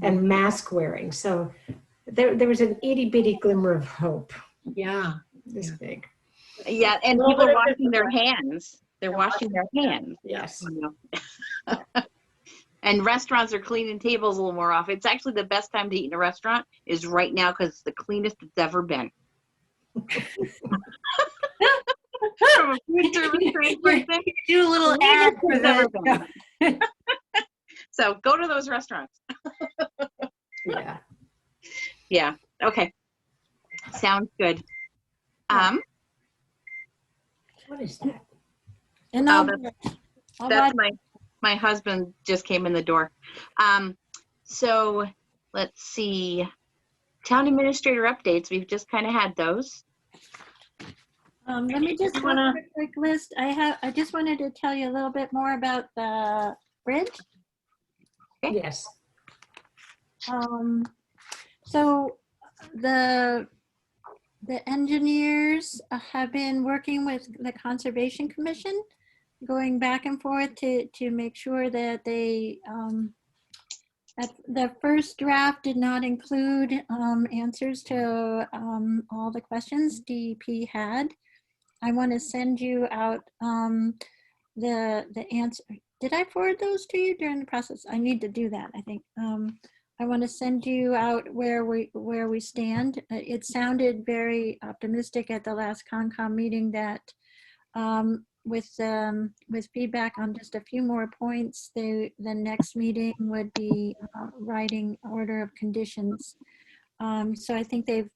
and mask wearing. So there was an itty bitty glimmer of hope. yeah. This big. Yeah, and people are washing their hands. They're washing their hands. Yes. And restaurants are cleaning tables a little more often. It's actually the best time to eat in a restaurant is right now because it's the cleanest it's ever been. From a food service trained person, Do a little ad for it's ever that. been. So go to those restaurants. Yeah. Yeah. Okay. Sounds good. What is that? And That's my husband just came in the door. So let's see. Town administrator updates. We've just kind of had those. let me just go through a quick list. I just wanted to tell you a little bit more about the bridge. Okay. Yes. So the engineers have been working with the Conservation Commission, going back and forth to make sure that they, the first draft did not include answers to all the questions DEP had. I want to send you out the answer. Did I forward those to you during the process? I need to do that, I think. I want to send you out where we stand. It sounded very optimistic at the last Concom meeting that with feedback on just a few more points, the next meeting would be writing order of conditions. So I think the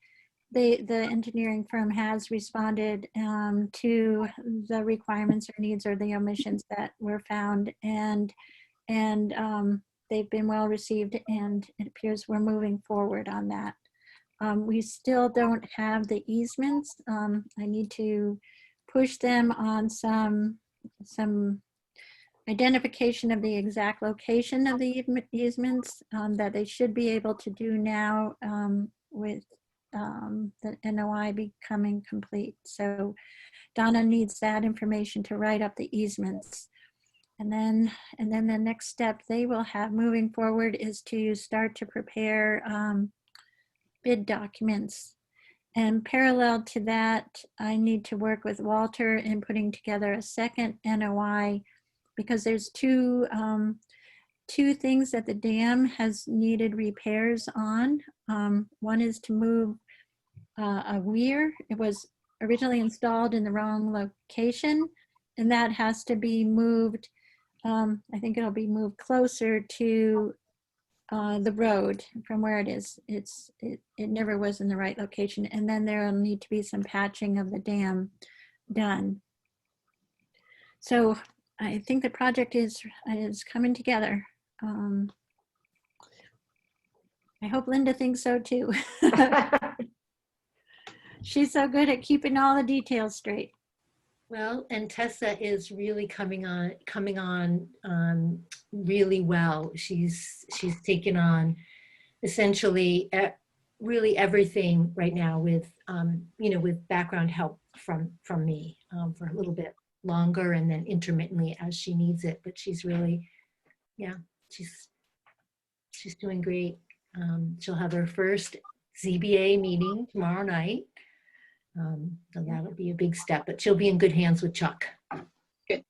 engineering firm has responded to the requirements or needs or the omissions that were found, and they've been well received, and it appears we're moving forward on that. We still don't have the easements. I need to push them on some identification of the exact location of the easements that they should be able to do now with the NOI becoming complete. So Donna needs that information to write up the easements. And then the next step they will have moving forward is to start to prepare bid documents. And parallel to that, I need to work with Walter in putting together a second NOI, because there's two things that the dam has needed repairs on. One is to move a weir. It was originally installed in the wrong location, and that has to be moved. I think it'll be moved closer to the road from where it is. It never was in the right location. And then there'll need to be some patching of the dam done. So I think the project is coming together. I hope Linda thinks so too. She's so good at keeping all the details straight. Well, and Tessa is really coming on really well. She's taken on essentially really everything right now with with background help from me for a little bit longer, and then intermittently as she needs it. But she's really, she's doing great. She'll have her first ZBA meeting tomorrow night. So that'll be a big step, but she'll be in good hands with Chuck. Good.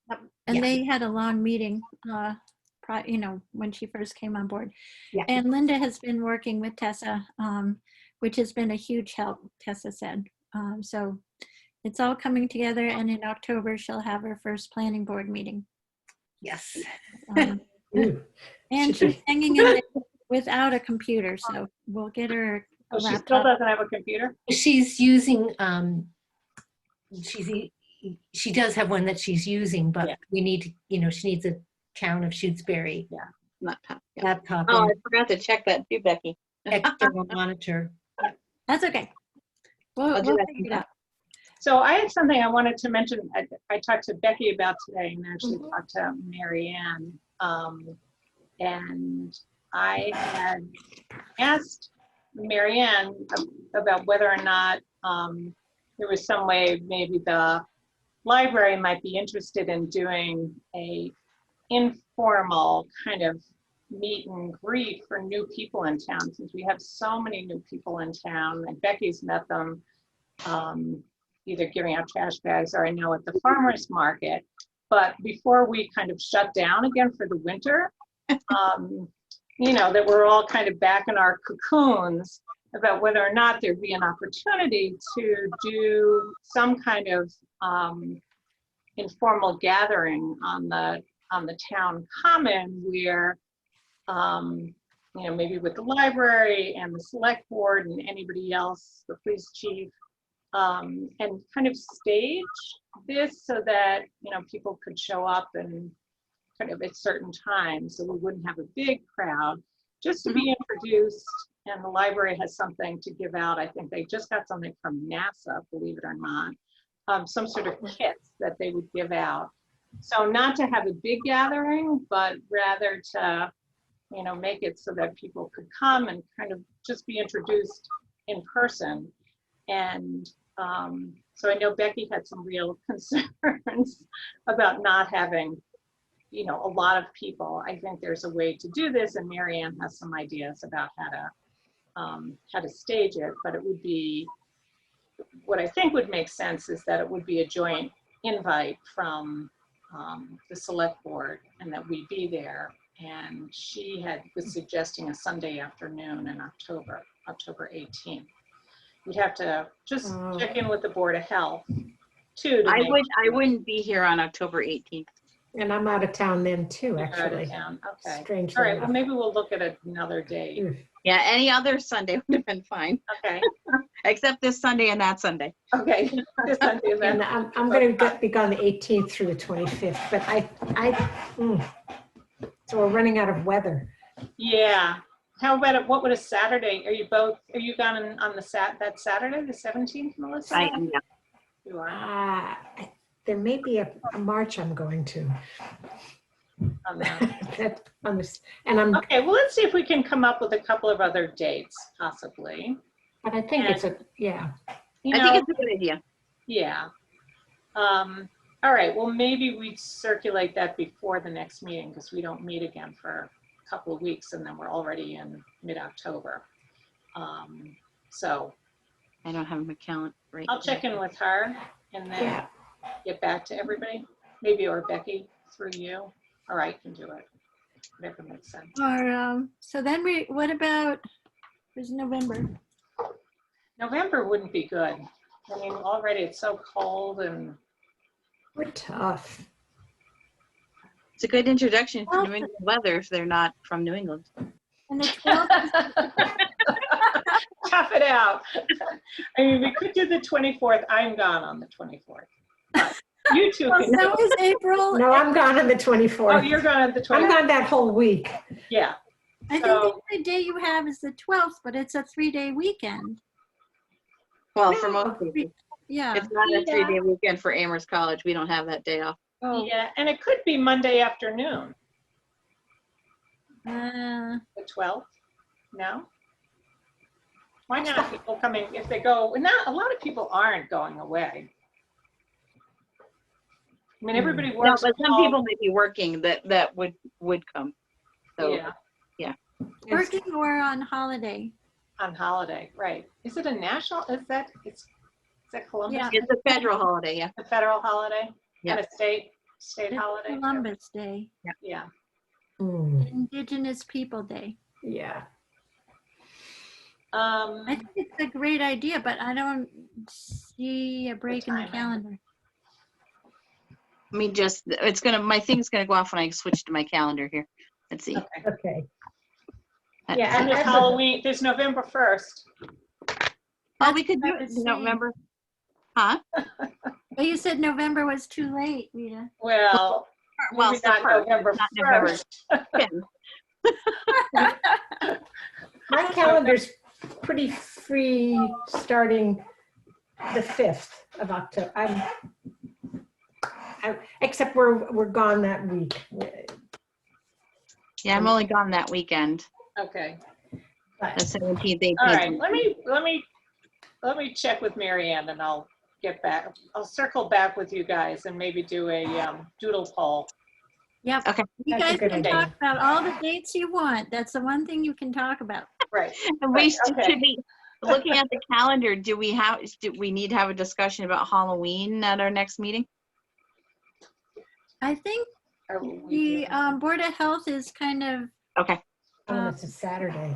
And Yeah. they had a long meeting, when she first came on board. Yeah. And Linda has been working with Tessa, which has been a huge help, Tessa said. So it's all coming together, and in October, she'll have her first planning board meeting. Yes. Ooh. And she's hanging in there without a computer, so we'll get her a Oh, she still laptop. doesn't have a computer? She's using, she does have one that she's using, but Yeah. we need to, she needs a town of Shutesbury Laptop. Yeah. laptop Oh, I and forgot to check that too, Becky. external monitor. That's okay. I'll do We'll that figure it out. So I had something I wanted to mention. I talked to Becky about today, and actually talked to Mary Ann. And I had asked Mary Ann about whether or not there was some way maybe the library might be interested in doing a informal kind of meet and greet for new people in town, since we have so many new people in town, and Becky's met them either giving out trash bags or I know at the farmer's market. But before we kind of shut down again for the winter, that we're all kind of back in our cocoons, about whether or not there'd be an opportunity to do some kind of informal gathering on the town common, where maybe with the library and the select board and anybody else, the police chief, and kind of stage this so that people could show up and kind of at certain times, so we wouldn't have a big crowd, just to be introduced. And the library has something to give out. I think they just got something from NASA, believe it or not, some sort of kits that they would give out. So not to have a big gathering, but rather to, make it so that people could come and kind of just be introduced in person. And so I know Becky had some real concerns about not having, a lot of people. I think there's a way to do this, and Mary Ann has some ideas about how to stage it, but it would be, what I think would make sense is that it would be a joint invite from the select board, and that we be there. And she was suggesting a Sunday afternoon in October 18th. We'd have to just check in with the Board of Health too. I wouldn't be here on October 18th. And I'm out of town then too, You're out of actually. town. Okay. Strangely All right. Well, enough. maybe we'll look at another day. Yeah, any other Sunday would have been fine, Okay. except this Sunday and that Sunday. Okay. This Sunday And then. I'm going to be gone the 18th through the 25th, but so we're running out of weather. Yeah. How about what would a Saturday? Are you gone on that Saturday, the 17th, Melissa? I am, yeah. You are. There may be a march I'm going to. On that. And I'm Okay, well, let's see if we can come up with a couple of other dates, possibly. But I think it's a, yeah. You I know, think it's a good idea. yeah. All right, well, maybe we circulate that before the next meeting because we don't meet again for a couple of weeks and then we're already in mid-October. So I don't have my calendar right. I'll check in with her and then Yeah. get back to everybody, maybe, or Becky through you, or I can do it, whatever makes sense. Or, so then what about, there's November. November wouldn't be good. I mean, already it's so cold and We're tough. It's a good introduction to New England weather if they're not from New England. And the 12th, tough it out. I mean, we could do the 24th. I'm gone on the 24th. But you two well, can do so it. is April. No, I'm gone on the Oh, 24th. you're gone on the I'm 24th? gone that whole week. Yeah. I think the only day you have is the 12th, but it's a 3-day weekend. Well, for most people, Yeah. it's not a 3-day weekend for Amherst College. We don't have that day off. Oh, Yeah, and it could be Monday afternoon, uh, the 12th. No? Why not people coming, if they go, not, a lot of people aren't going away. I mean, everybody No, works. but some from home. people may be working that would come. So Yeah, working or on holiday. on holiday, right. Is it a national, is that Columbus? Yeah. it's a federal holiday, yeah. A federal holiday? Yeah. And a state It's holiday? too? Columbus Day, Yeah. Mm, Indigenous People Day. yeah. I think it's a great idea, but I don't see a break in the timing. calendar. I mean, just, my thing's gonna go off when I switch to my calendar here. Let's see. Okay. Okay. Let's Yeah, see. And there's Halloween, there's November 1st. Oh, we could do what I it was in saying. November. Huh? But you said November was too late, Rita. Well, Well, maybe it's the not first, November not November 1st. 10th. My calendar's pretty free starting the 5th of October. Except we're gone that week. Yeah, I'm only gone that weekend, Okay. the But 17th, 18th. All right, let me check with Mary Ann and I'll get back. I'll circle back with you guys and maybe do a doodle poll. Yep. Okay. You That's a guys good can idea. talk about all the dates you want. That's the one thing you can talk about. Right. And Right, we should okay. be looking at the calendar. Do we need to have a discussion about Halloween at our next meeting? I think Are the we doing- Board of Health is kind of Okay. oh, it's a Saturday.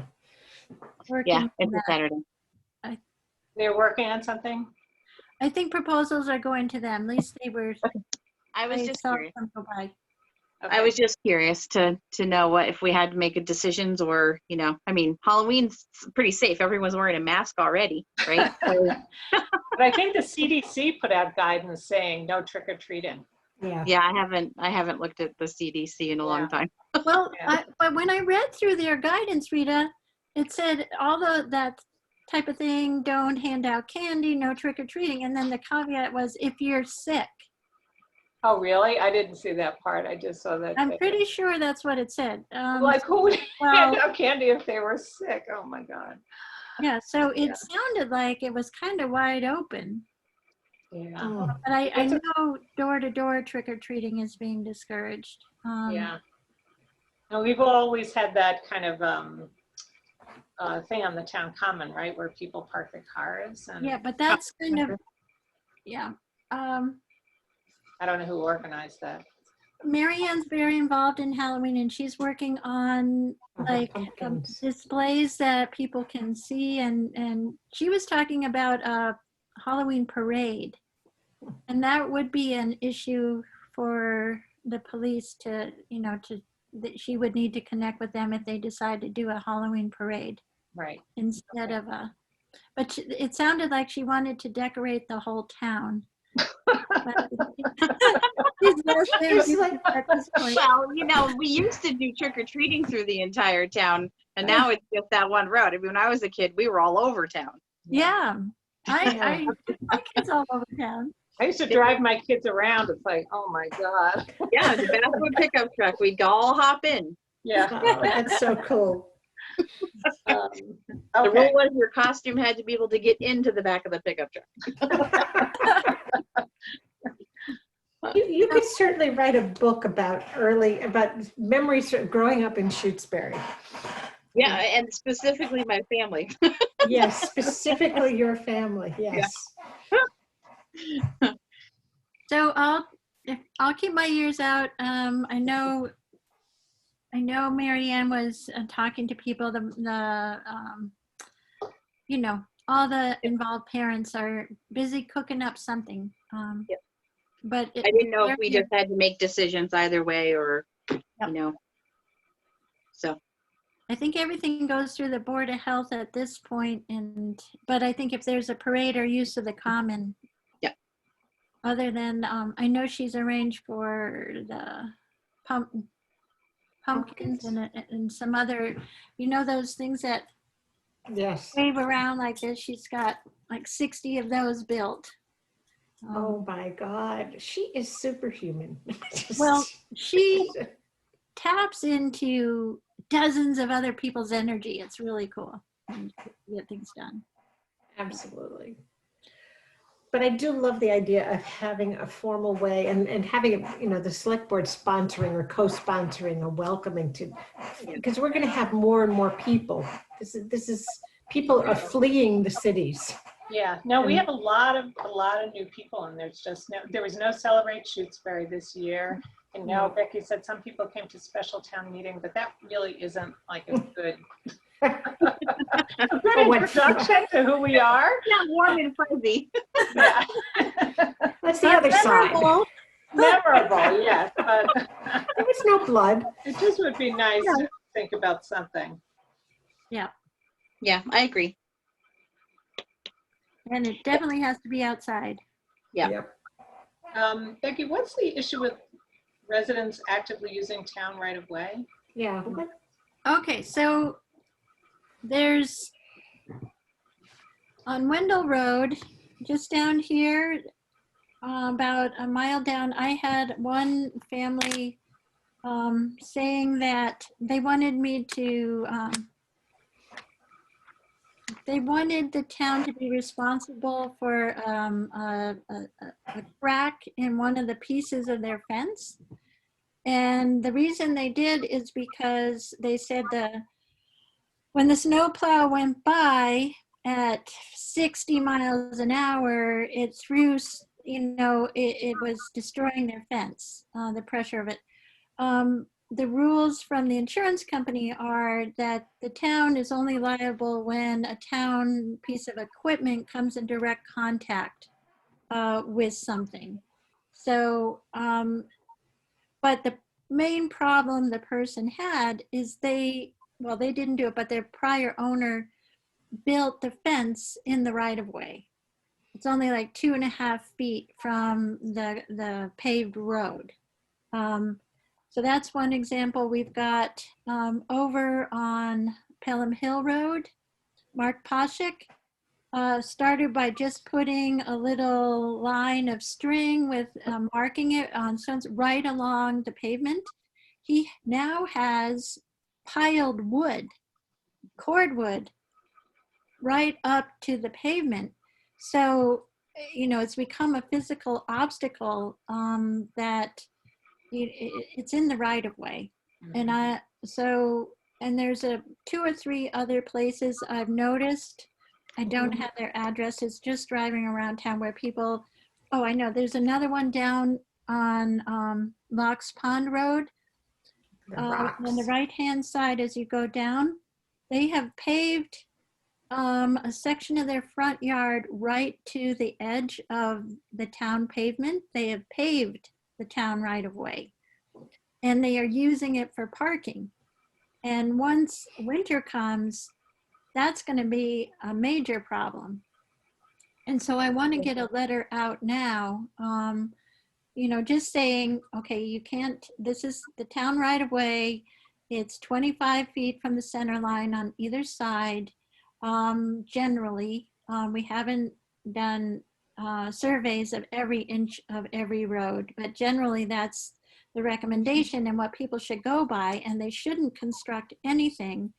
working. Yeah, on it's a that. Saturday. They're working on something? I think proposals are going to them. At least they were. I was I just saw curious. them go by. I was just curious to know what if we had to make a decisions or, I mean, Halloween's pretty safe. Everyone's wearing a mask already, right? So, But I think the CDC put out guidance saying no trick or treating. Yeah. yeah, I haven't looked at the CDC in a long time. Well, Yeah. but when I read through their guidance, Rita, it said that type of thing, don't hand out candy, no trick or treating. And then the caveat was if you're sick. Oh, really? I didn't see that part. I just saw that. I'm pretty sure that's what it said. Like, who would well- hand out candy if they were sick? Oh, my God. Yeah, so it Yeah. sounded like it was kind of wide open. Yeah. Oh, But I It's a- know door-to-door trick-or-treating is being discouraged. Yeah. And we've always had that kind of thing on the town common, right, where people park their cars. And Yeah, but that's kind of, yeah. I don't know who organized that. Mary Ann's very involved in Halloween, and she's working on like pumpkins. displays that people can see, and she was talking about a Halloween parade, and that would be an issue for the police to that she would need to connect with them if they decide to do a Halloween parade Right. instead of a. But it sounded like she wanted to decorate the whole town. But she's less than It's like- at this point. Well, we used to do trick or treating through the entire town, and now it's just that one road. I mean, when I was a kid, we were all over town. Yeah, I my kids all over town. I used to drive my kids around. It's like, oh, my God. Yeah, the bathroom pickup truck. We'd all hop in. Yeah. Oh, that's so cool. The Okay. rule was your costume had to be able to get into the back of the pickup truck. You could certainly write a book about memories of growing up in Shutesbury. Yeah, and specifically my family. Yes, specifically your family, yes. So I'll keep my ears out. I know Mary Ann was talking to people. You know, all the involved parents are busy cooking up something. Yep. But I didn't know if we just had to make decisions either way, or Yep. you know. So I think everything goes through the Board of Health at this point, but I think if there's a parade or use of the common. Yeah. Other than, I know she's arranged for the pumpkins and some other, those things that Yes. wave around like this. She's got like 60 of those built. Oh my God, she is superhuman. Well, she taps into dozens of other people's energy. It's really cool and get things done. Absolutely. But I do love the idea of having a formal way and having, the select board sponsoring or co-sponsoring or welcoming to, because we're going to have more and more people. This is people are fleeing the cities. Yeah, no, we have a lot of new people, and there was no Celebrate Shutesbury this year. And now Becky said some people came to special town meeting, but that really isn't like a good introduction to who we are. not warm and fuzzy. Yeah. That's the other side. Memorable, yes, but There was no blood. it just would be nice to think about something. Yeah, I agree. And it definitely has to be outside. Yeah. Yep. Becky, what's the issue with residents actively using town right of way? Yeah. Okay, so there's on Wendell Road, just down here, about a mile down, I had one family saying that they wanted me to, they wanted the town to be responsible for a crack in one of the pieces of their fence. And the reason they did is because they said when the snowplow went by at 60 miles an hour, it threw, it was destroying their fence, the pressure of it. The rules from the insurance company are that the town is only liable when a town piece of equipment comes in direct contact with something. So, but the main problem the person had is they didn't do it, but their prior owner built the fence in the right of way. It's only like 2.5 feet from the paved road. So that's one example. We've got over on Pelham Hill Road, Mark Poshik started by just putting a little line of string with marking it on stones right along the pavement. He now has piled wood, cordwood, right up to the pavement. So, it's become a physical obstacle that it's in the right of way. And and there's 2 or 3 other places I've noticed. I don't have their addresses, just driving around town where people, I know there's another one down on Locks Pond Road. On the right-hand side as you go down, they have paved a section of their front yard right to the edge of the town pavement. They have paved the town right of way, and they are using it for parking. And once winter comes, that's going to be a major problem. And so I want to get a letter out now, just saying, okay, you can't, this is the town right of way. It's 25 feet from the center line on either side. Generally, we haven't done surveys of every inch of every road, but generally that's the recommendation and what people should go by, and they shouldn't construct anything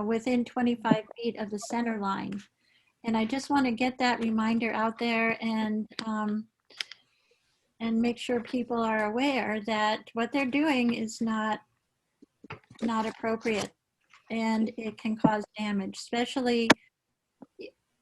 within 25 feet of the center line. And I just want to get that reminder out there and make sure people are aware that what they're doing is not appropriate, and it can cause damage, especially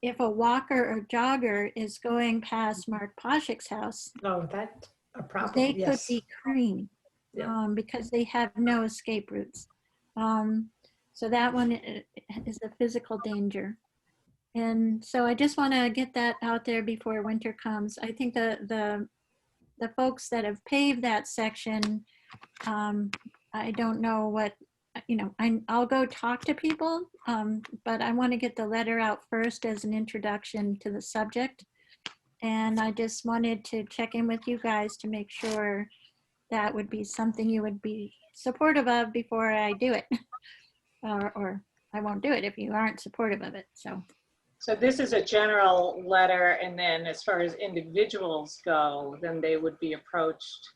if a walker or jogger is going past Mark Poshik's house. Oh, that's a problem, They could yes. be creamed Yeah. because they have no escape routes. So that one is a physical danger. And so I just want to get that out there before winter comes. I think the folks that have paved that section, I don't know what, I'll go talk to people, but I want to get the letter out first as an introduction to the subject. And I just wanted to check in with you guys to make sure that would be something you would be supportive of before I do it. Or I won't do it if you aren't supportive of it, so. So this is a general letter, and then as far as individuals go, then they would be approached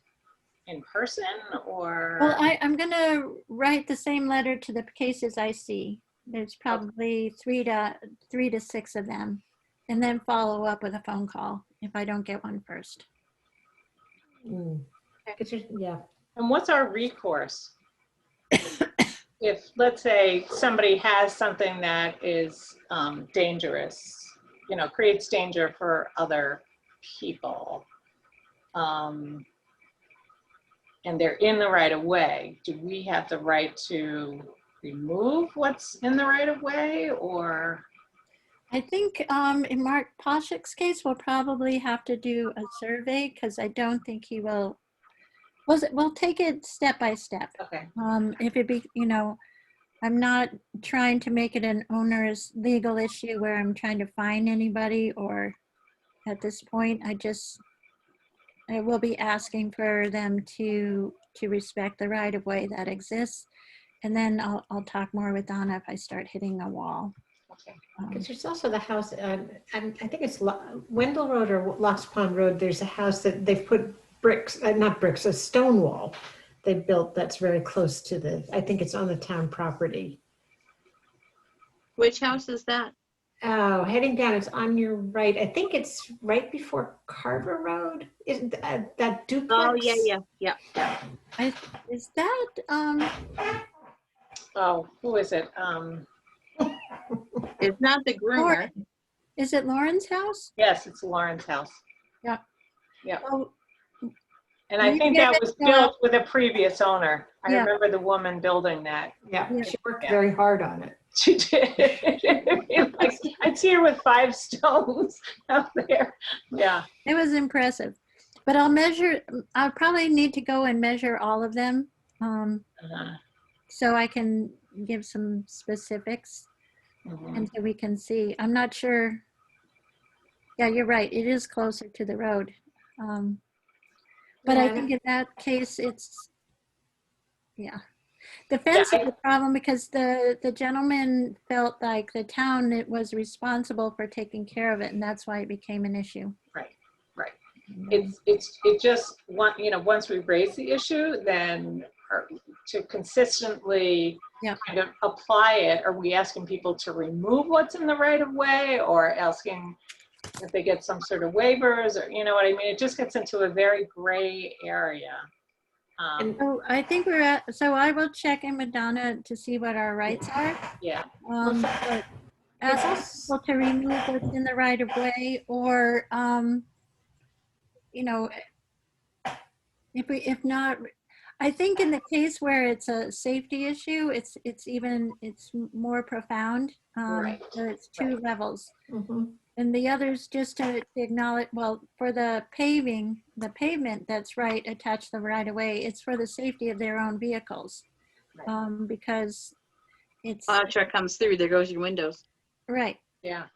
in person, or? Well, I'm gonna write the same letter to the cases I see. There's probably 3 to 6 of them, and then follow up with a phone call if I don't get one first. Mm. Yeah. And what's our recourse? If, let's say, somebody has something that is dangerous, creates danger for other people, and they're in the right of way, do we have the right to remove what's in the right of way, or? I think in Mark Poshik's case, we'll probably have to do a survey because I don't think he will. We'll take it step by step. Okay. If it be, I'm not trying to make it an owner's legal issue where I'm trying to fine anybody, or at this point, I will be asking for them to respect the right of way that exists. And then I'll talk more with Donna if I start hitting a wall. Okay. Because there's also the house, I think it's Wendell Road or Lost Pond Road. There's a house that they've put bricks, not bricks, a stone wall they built that's very close to I think it's on the town property. Which house is that? Oh, heading down, it's on your right. I think it's right before Carver Road. Is that duplex? Oh, yeah. Is that, Oh, who is it? It's not the groomer. Lauren? Is it Lauren's house? Yes, it's Lauren's house. Yeah. Yeah. Oh, And I You think give that it was to built with a previous owner. I Yeah. remember the woman building that. Yeah, Yeah. she worked Yeah. very hard on it. She did. I'd see her with 5 stones out there. Yeah. it was impressive. But I'll probably need to go and measure all of them so I can give some specifics Mhm. and so we can see. I'm not sure. Yeah, you're right. It is closer to the road. But I Yeah. think in that case, the fence is a problem because the gentleman felt like the town was responsible for taking care of it, and that's why it became an issue. Right. It just once we raise the issue, then to consistently kind of apply it. Are we asking people to remove what's in the right of way, or asking if they get some sort of waivers, or you know what I mean? It just gets into a very gray area. So I think so I will check in with Donna to see what our rights are. Yeah. But ask people to remove what's in the right of way, or if not, I think in the case where it's a safety issue, it's more profound. Right. So it's 2 levels. Mhm. And the others just to acknowledge, well, for the pavement that's right attached to the right of way, it's for the safety of their own vehicles. Right. Because it's Fire truck comes through, there goes your windows. right. Yeah.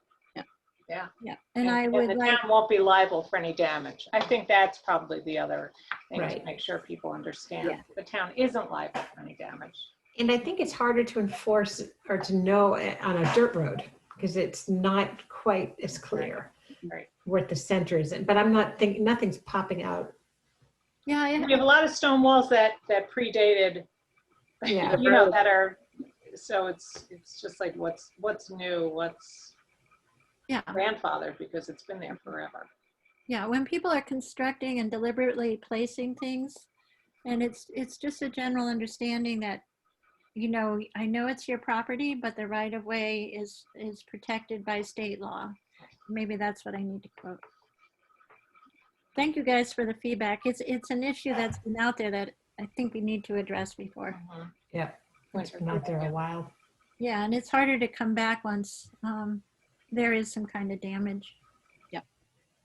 And I would the like, town won't be liable for any damage. I think that's probably the other thing to Right. make sure people understand. Yeah. The town isn't liable for any damage. And I think it's harder to enforce or to know on a dirt road because it's not quite as clear Right. where the center is. But I'm not thinking, nothing's popping out. yeah, We have a lot of stone walls that predated, Yeah. that are so it's just like what's new, what's Yeah. grandfathered, because it's been there forever. Yeah, when people are constructing and deliberately placing things, and it's just a general understanding that, you know, I know it's your property, but the right of way is protected by state law. Maybe that's what I need to quote. Thank you guys for the feedback. It's an issue that's been out there that I think we need to address before. Yeah, it's been out there a while. Yeah, and it's harder to come back once there is some kind of damage.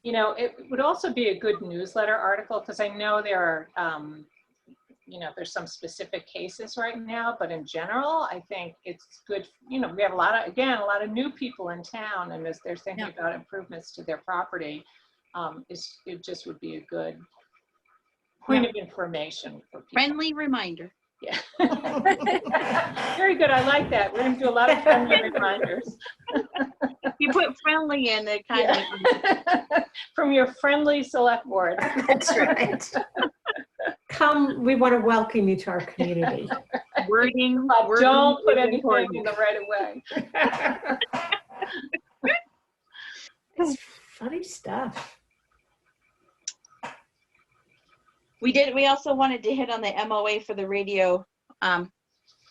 You know, it would also be a good newsletter article, because I know there are, you know, there's some specific cases right now, but in general, I think it's good. You know, we have a lot of new people in town, and as they're thinking about improvements to their property, it just would be a good point of information for people. Friendly reminder. Yeah. Very good. I like that. We're going to do a lot of friendly reminders. You put friendly in it, kind of. From your friendly select board. That's right. Come, we want to welcome you to our community. Wording. But don't put is anything important. in the right of way. It's funny stuff. We also wanted to hit on the MOA for the radio.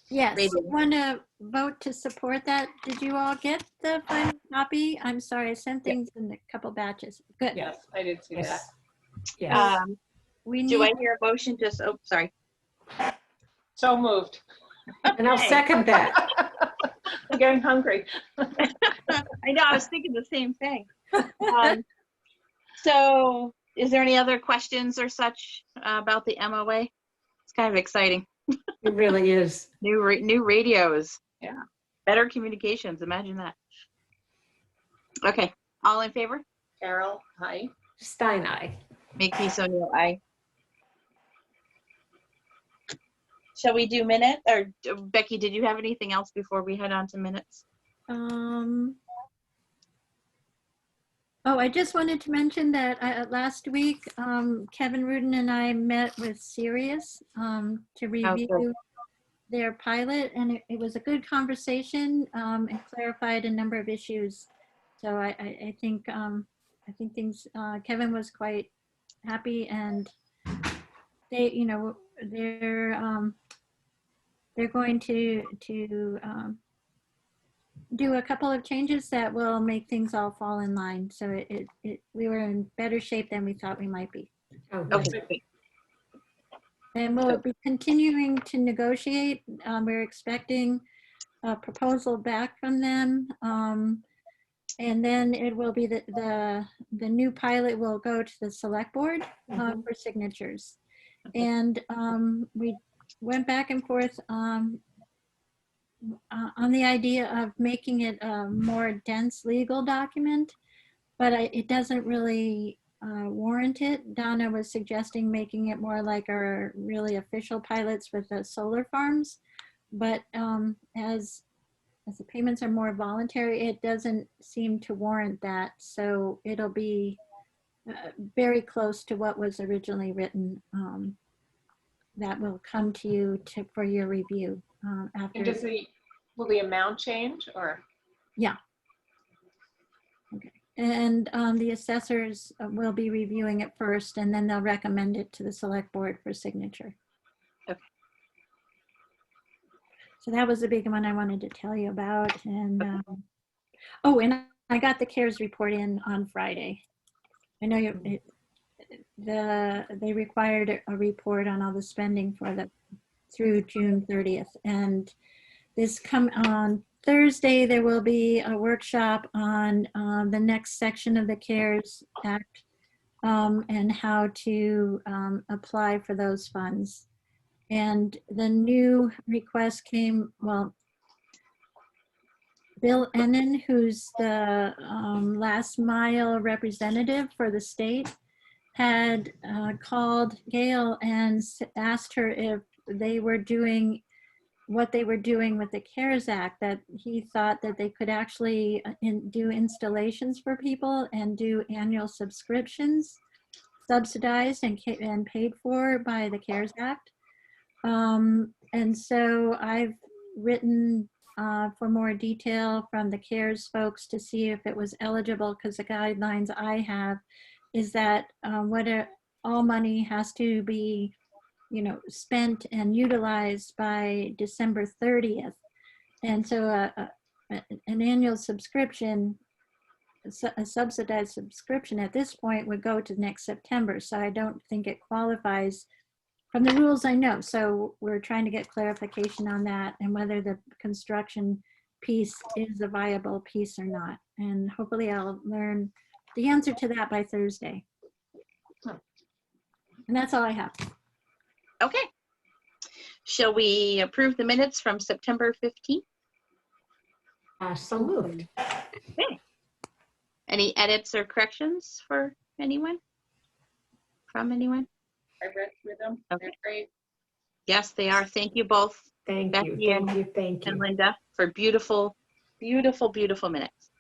Yes, Radio. want to vote to support that. Did you all get the final copy? I'm sorry, I sent things in a couple batches. Good. Yes, I did see that. Yes. Yes. We Do I need, hear a motion? Oh, sorry. So moved. And I'll second that. I'm getting hungry. I know, I was thinking the same thing. So is there any other questions or such about the MOA? It's kind of exciting. It really is. New radios. Yeah. Better communications. Imagine that. Okay. All in favor? Carol, hi. Stein eye. Make me Sonia, aye. Shall we do minute? Or Becky, did you have anything else before we head on to minutes? oh, I just wanted to mention that last week, Kevin Rudin and I met with Sirius to review their pilot, and it was a good conversation. It clarified a number of issues. So I think things, Kevin was quite happy, and they, you know, they're going to do a couple of changes that will make things all fall in line. So we were in better shape than we thought we might be. Oh, good. Okay. And we'll be continuing to negotiate. We're expecting a proposal back from them. And then it will be the new pilot will go to the select board for signatures. And we went back and forth on the idea of making it a more dense legal document, but it doesn't really warrant it. Donna was suggesting making it more like our really official pilots with the solar farms, but as the payments are more voluntary, it doesn't seem to warrant that. So it'll be very close to what was originally written. That will come to you for your review after. And will the amount change, or? Yeah. Okay. And the assessors will be reviewing it first, and then they'll recommend it to the select board for signature. Okay. So that was a big one I wanted to tell you about. And oh, and I got the CARES report in on Friday. I know they required a report on all the spending for through June 30th, and this on Thursday there will be a workshop on the next section of the CARES Act and how to apply for those funds. And the new request came, well, Bill Ennin, who's the last mile representative for the state, had called Gail and asked her if they were doing what they were doing with the CARES Act, that he thought that they could actually do installations for people and do annual subscriptions subsidized and paid for by the CARES Act. And so I've written for more detail from the CARES folks to see if it was eligible, because the guidelines I have is that all money has to be, spent and utilized by December 30th. And so an annual subscription, a subsidized subscription at this point would go to next September. So I don't think it qualifies from the rules I know. So we're trying to get clarification on that and whether the construction piece is a viable piece or not. And hopefully I'll learn the answer to that by Thursday. And that's all I have. Okay. Shall we approve the minutes from September 15th? So moved. Okay. Any edits or corrections for anyone? From anyone? I read through them. Okay. They're great. Yes, they are. Thank you both, Thank you, Becky and- thank you, thank and you. Linda, for beautiful, beautiful, beautiful minutes.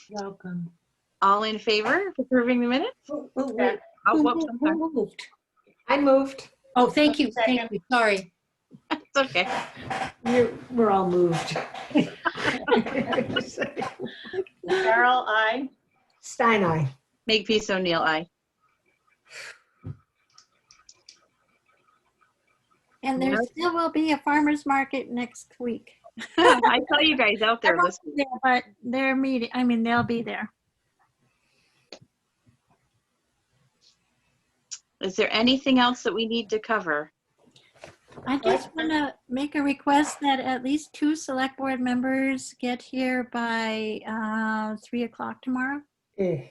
Welcome. All in favor of approving the minutes? Oh, wait. Oh, Who whoops, moved? I'm sorry. Who moved? I moved. Oh, thank you, Second. thank you, sorry. It's okay. We're all moved. Carol, I. Stein, aye. Makepeace O'Neill, aye. And there still will be a farmer's market next week. I saw you guys out I there won't listening. be there, but they're meeting, they'll be there. Is there anything else that we need to cover? I just want to make a request that at least 2 select board members get here by 3 o'clock tomorrow. Eh,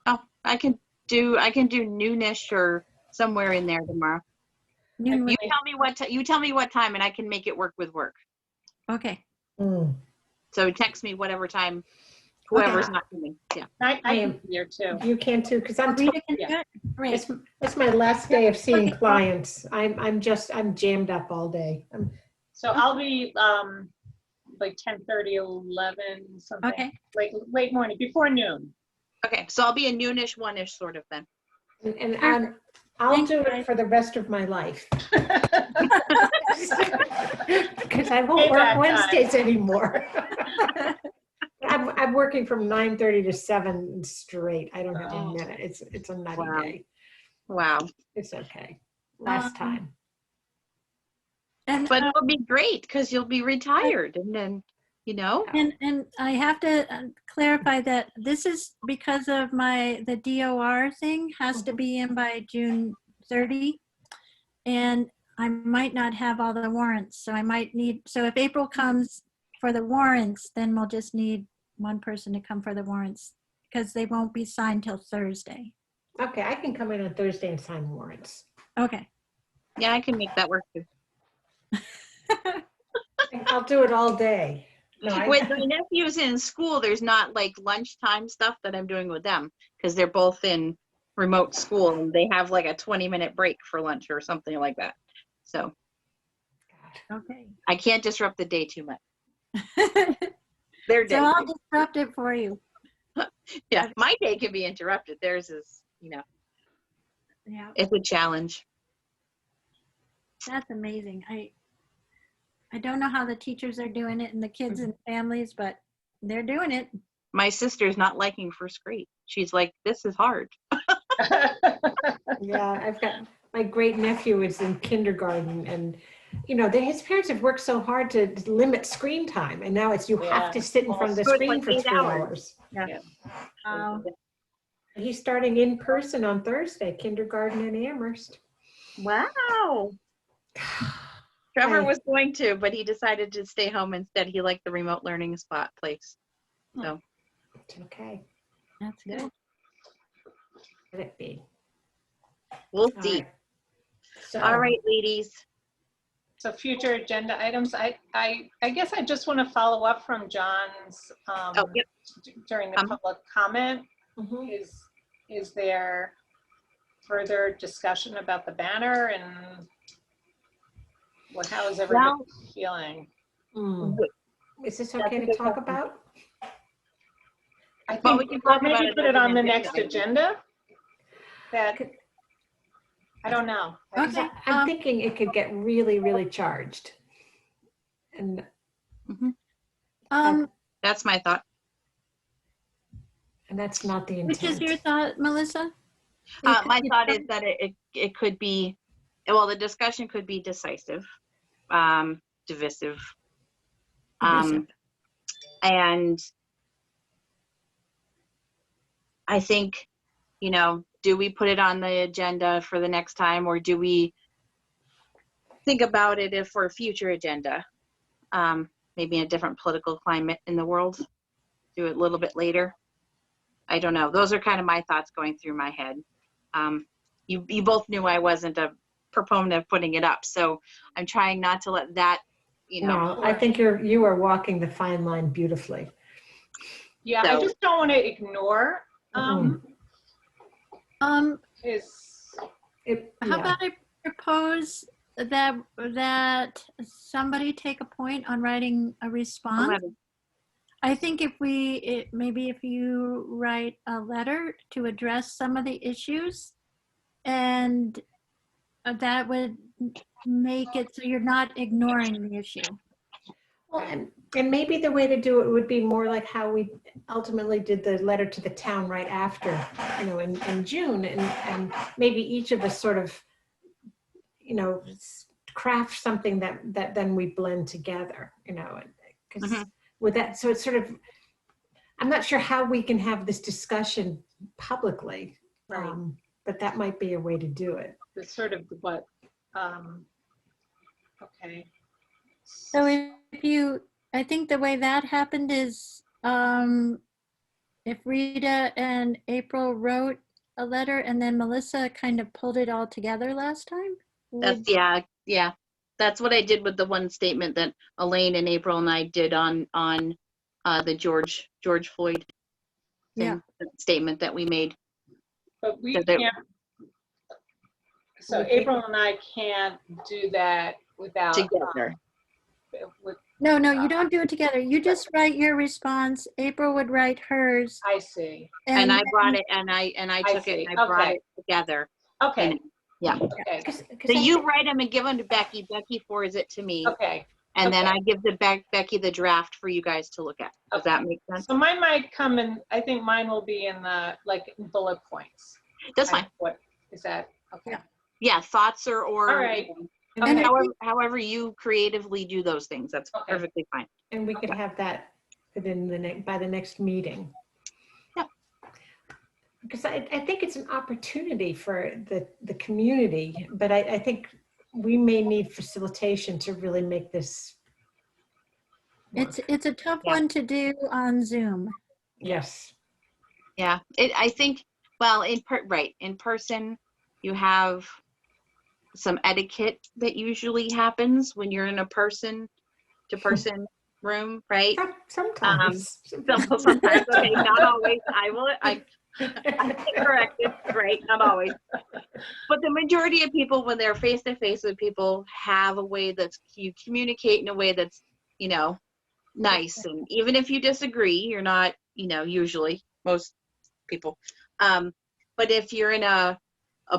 Oh, I can do noonish or somewhere in there tomorrow. Noon You would- tell me what time and I can make it work with work. Okay. mm. So text me whatever time, whoever's not coming. Yeah. I I can am- be here too. You can too, because I'm, Rita can do Yeah. it? Great. it's my last day of seeing Okay. clients. I'm jammed up all day. So I'll be like 10:30, 11, something. Okay. Late morning, before noon. Okay, so I'll be a noonish, one-ish sort of then. And I'll Thank do you, it guys. for the rest of my life. Because I won't Payback work time. Wednesdays anymore. I'm working from 9:30 to 7 straight. I don't have a Oh. minute. It's a nutty Wow. day. Wow. It's okay. Last Um, time. And, But it'll be great because you'll be retired and then, and I have to clarify that this is because of the DOR thing has to be in by June 30. And I might not have all the warrants, so I might need, so if April comes for the warrants, then we'll just need one person to come for the warrants because they won't be signed till Thursday. Okay, I can come in on Thursday and sign warrants. Okay. yeah, I can make that work too. I'll do it all day. No, With my nephews in school, there's not like lunchtime stuff that I'm doing with them because they're both in remote school and they have like a 20-minute break for lunch or something like that. So Okay. I can't disrupt the day too much. Their day. So I'll disrupt it for you. Yeah, my day can be interrupted. Theirs is, Yeah, it's a challenge. that's amazing. I don't know how the teachers are doing it and the kids and families, but they're doing it. My sister's not liking first grade. She's like, this is hard. Yeah, I've got, my great nephew is in kindergarten and, his parents have worked so hard to limit screen time. And now it's, you have to sit in front of the So it's screen like for 8 3 hours. hours. Um, He's starting in person on Thursday, kindergarten in Amherst. Wow. Trevor Hi. was going to, but he decided to stay home instead. He liked the remote learning spot place. It's okay. That's good. Let it be. We'll All see. right. So, All right, ladies. So future agenda items, I guess I just want to follow up from John's Yep. during the public comment. mhm. Is there further discussion about the banner and how is everybody feeling? Mm. Is this okay a to good talk question. about? I Well, think, we can talk about maybe it put as it an on the agenda next item. agenda. That, I don't know. Okay. I'm thinking it could get really, really charged. And That's my thought. And that's not the Which is intent. your thought, Melissa? My thought is that it could be, well, the discussion could be decisive, divisive. And I think, do we put it on the agenda for the next time, or do we think about it if for a future agenda? Maybe in a different political climate in the world, do it a little bit later. I don't know. Those are kind of my thoughts going through my head. You both knew I wasn't a proponent of putting it up, so I'm trying not to let that, No, I think you are walking the fine line beautifully. Yeah, So- I just don't want to ignore How about I propose that somebody take a point on writing a response? 11. I think maybe if you write a letter to address some of the issues, and that would make it so you're not ignoring the issue. Well, and maybe the way to do it would be more like how we ultimately did the letter to the town right after, in June, and maybe each of us sort of, craft something that then we blend together, because with that, so it's sort of, I'm not sure how we can have this discussion publicly, Right. but that might be a way to do it. the sort of what, okay. So I think the way that happened is if Rita and April wrote a letter and then Melissa kind of pulled it all together last time. That's, yeah. That's what I did with the one statement that Elaine and April and I did on the George Floyd thing, statement that we made. But we So they- can't, so April and I can't do that without. Together. No, you don't do it together. You just write your response. April would write hers. I see. And I brought it, and I took it, see. and I brought Okay. it together. Okay. Yeah. Okay. So you write them and give them to Becky. Becky forwards it to me, Okay. and then okay. I give Becky the draft for you guys to look at. Does that make sense? So mine might come in, I think mine will be in the, like, bullet points. That's fine. What is that? Okay. Yeah, thoughts or All right. And I think- however you creatively do those things, that's Okay. perfectly fine. And we could have that within by the next meeting. Yeah. Because I think it's an opportunity for the community, but I think we may need facilitation to really make this work. It's a tough Yeah. one to do on Zoom. Yes. Yeah, I think, well, in person, you have some etiquette that usually happens when you're in a person-to-person room, right? Sometimes. Sometimes, okay, not always. I get corrected, right? Not always. But the majority of people, when they're face-to-face with people, have a way that you communicate in a way that's, nice. And even if you disagree, you're not, usually, most people. But if you're in a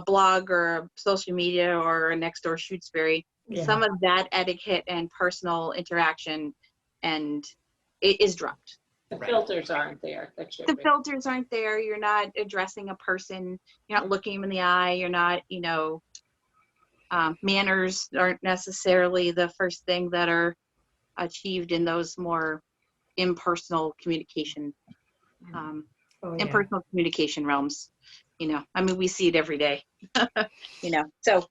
blog or a social media or a next door Shutesbury, Yeah. some of that etiquette and personal interaction and it is dropped. The filters aren't there. That should The be. filters aren't there. You're not addressing a person. You're not looking them in the eye. You're not, manners aren't necessarily the first thing that are achieved in those more impersonal communication, Oh, yeah. impersonal communication realms. We see it every day. So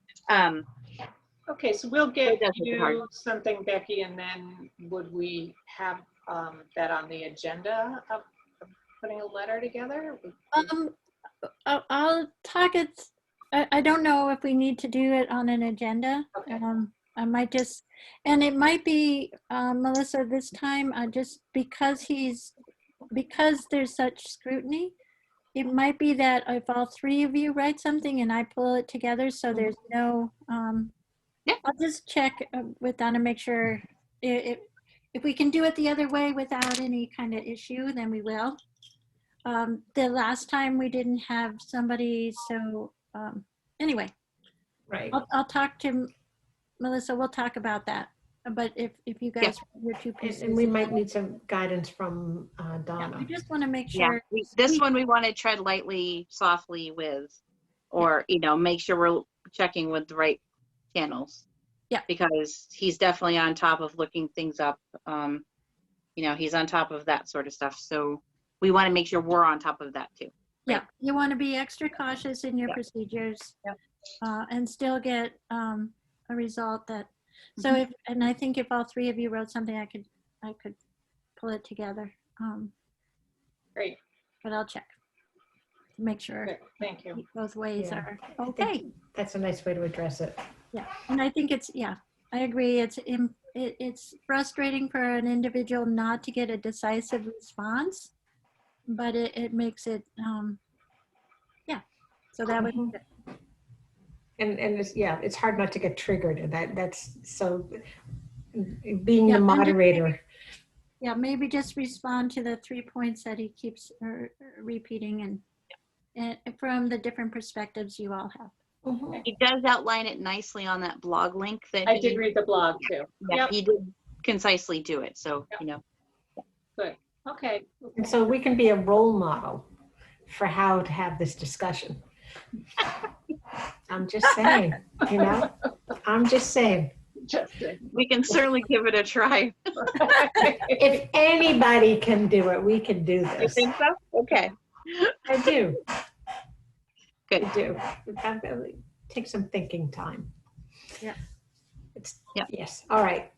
Okay, so we'll get It does make it hard. you something, Becky, and then would we have that on the agenda of putting a letter together? I'll talk it. I don't know if we need to do it on an agenda. Okay. I might just, and it might be Melissa this time, just because there's such scrutiny. It might be that if all three of you write something and I pull it together, so there's no. Yeah. I'll just check with Donna, make sure if we can do it the other way without any kind of issue, then we will. The last time we didn't have somebody, so anyway, Right. I'll talk to Melissa. We'll talk about that. But if you guys, your two And pieces. and we might need some guidance from Yeah, Donna. we just want to make Yeah, sure. this one we want to tread lightly, softly with, or, make sure we're checking with the right channels. Yeah. Because he's definitely on top of looking things up. He's on top of that sort of stuff. So we want to make sure we're on top of that too. Yeah, you want to be extra cautious in your Yeah. procedures. Yep. And still get a result that, so Mm-hmm. and I think if all three of you wrote something, I could pull it together. Great, But I'll check to make sure good, thank you. both ways Yeah. are I think okay. That's a nice way to address it. Yeah, and I think I agree. It's frustrating for an individual not to get a decisive response, but it makes it, so that would, Mhm. And it's hard not to get triggered, and that's so being Yeah, the and just moderator. yeah, maybe just respond to the 3 points that he keeps repeating and from the different perspectives you all have. Mhm. He does outline it nicely on that blog link that I did read the blog too. Yeah, Yep, he did concisely do it. So, good, okay. And so we can be a role model for how to have this discussion. I'm just saying, I'm just saying. Justin. we can certainly give it a try. If anybody can do it, we can do You this. think so? Okay. I do. Good. I do. Take some thinking time. Yeah. Yes, all right.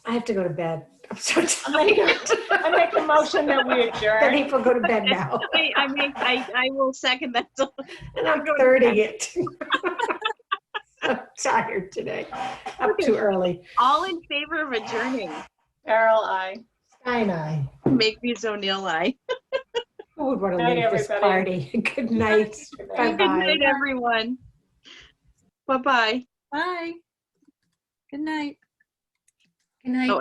I have to go to bed. I'm so I tired. make a motion that we Then adjourn. people go to bed now, I will second that. and I'm 30 it. I'm tired today. Up too early. All in favor of adjourning? Carol, I. Stein eye. Makepeace O'Neill, aye. Who would want to Night, leave this everybody. party? Good night. Good night. Good Bye-bye. night, everyone. Bye-bye. Bye. Good night. Good night. Oh,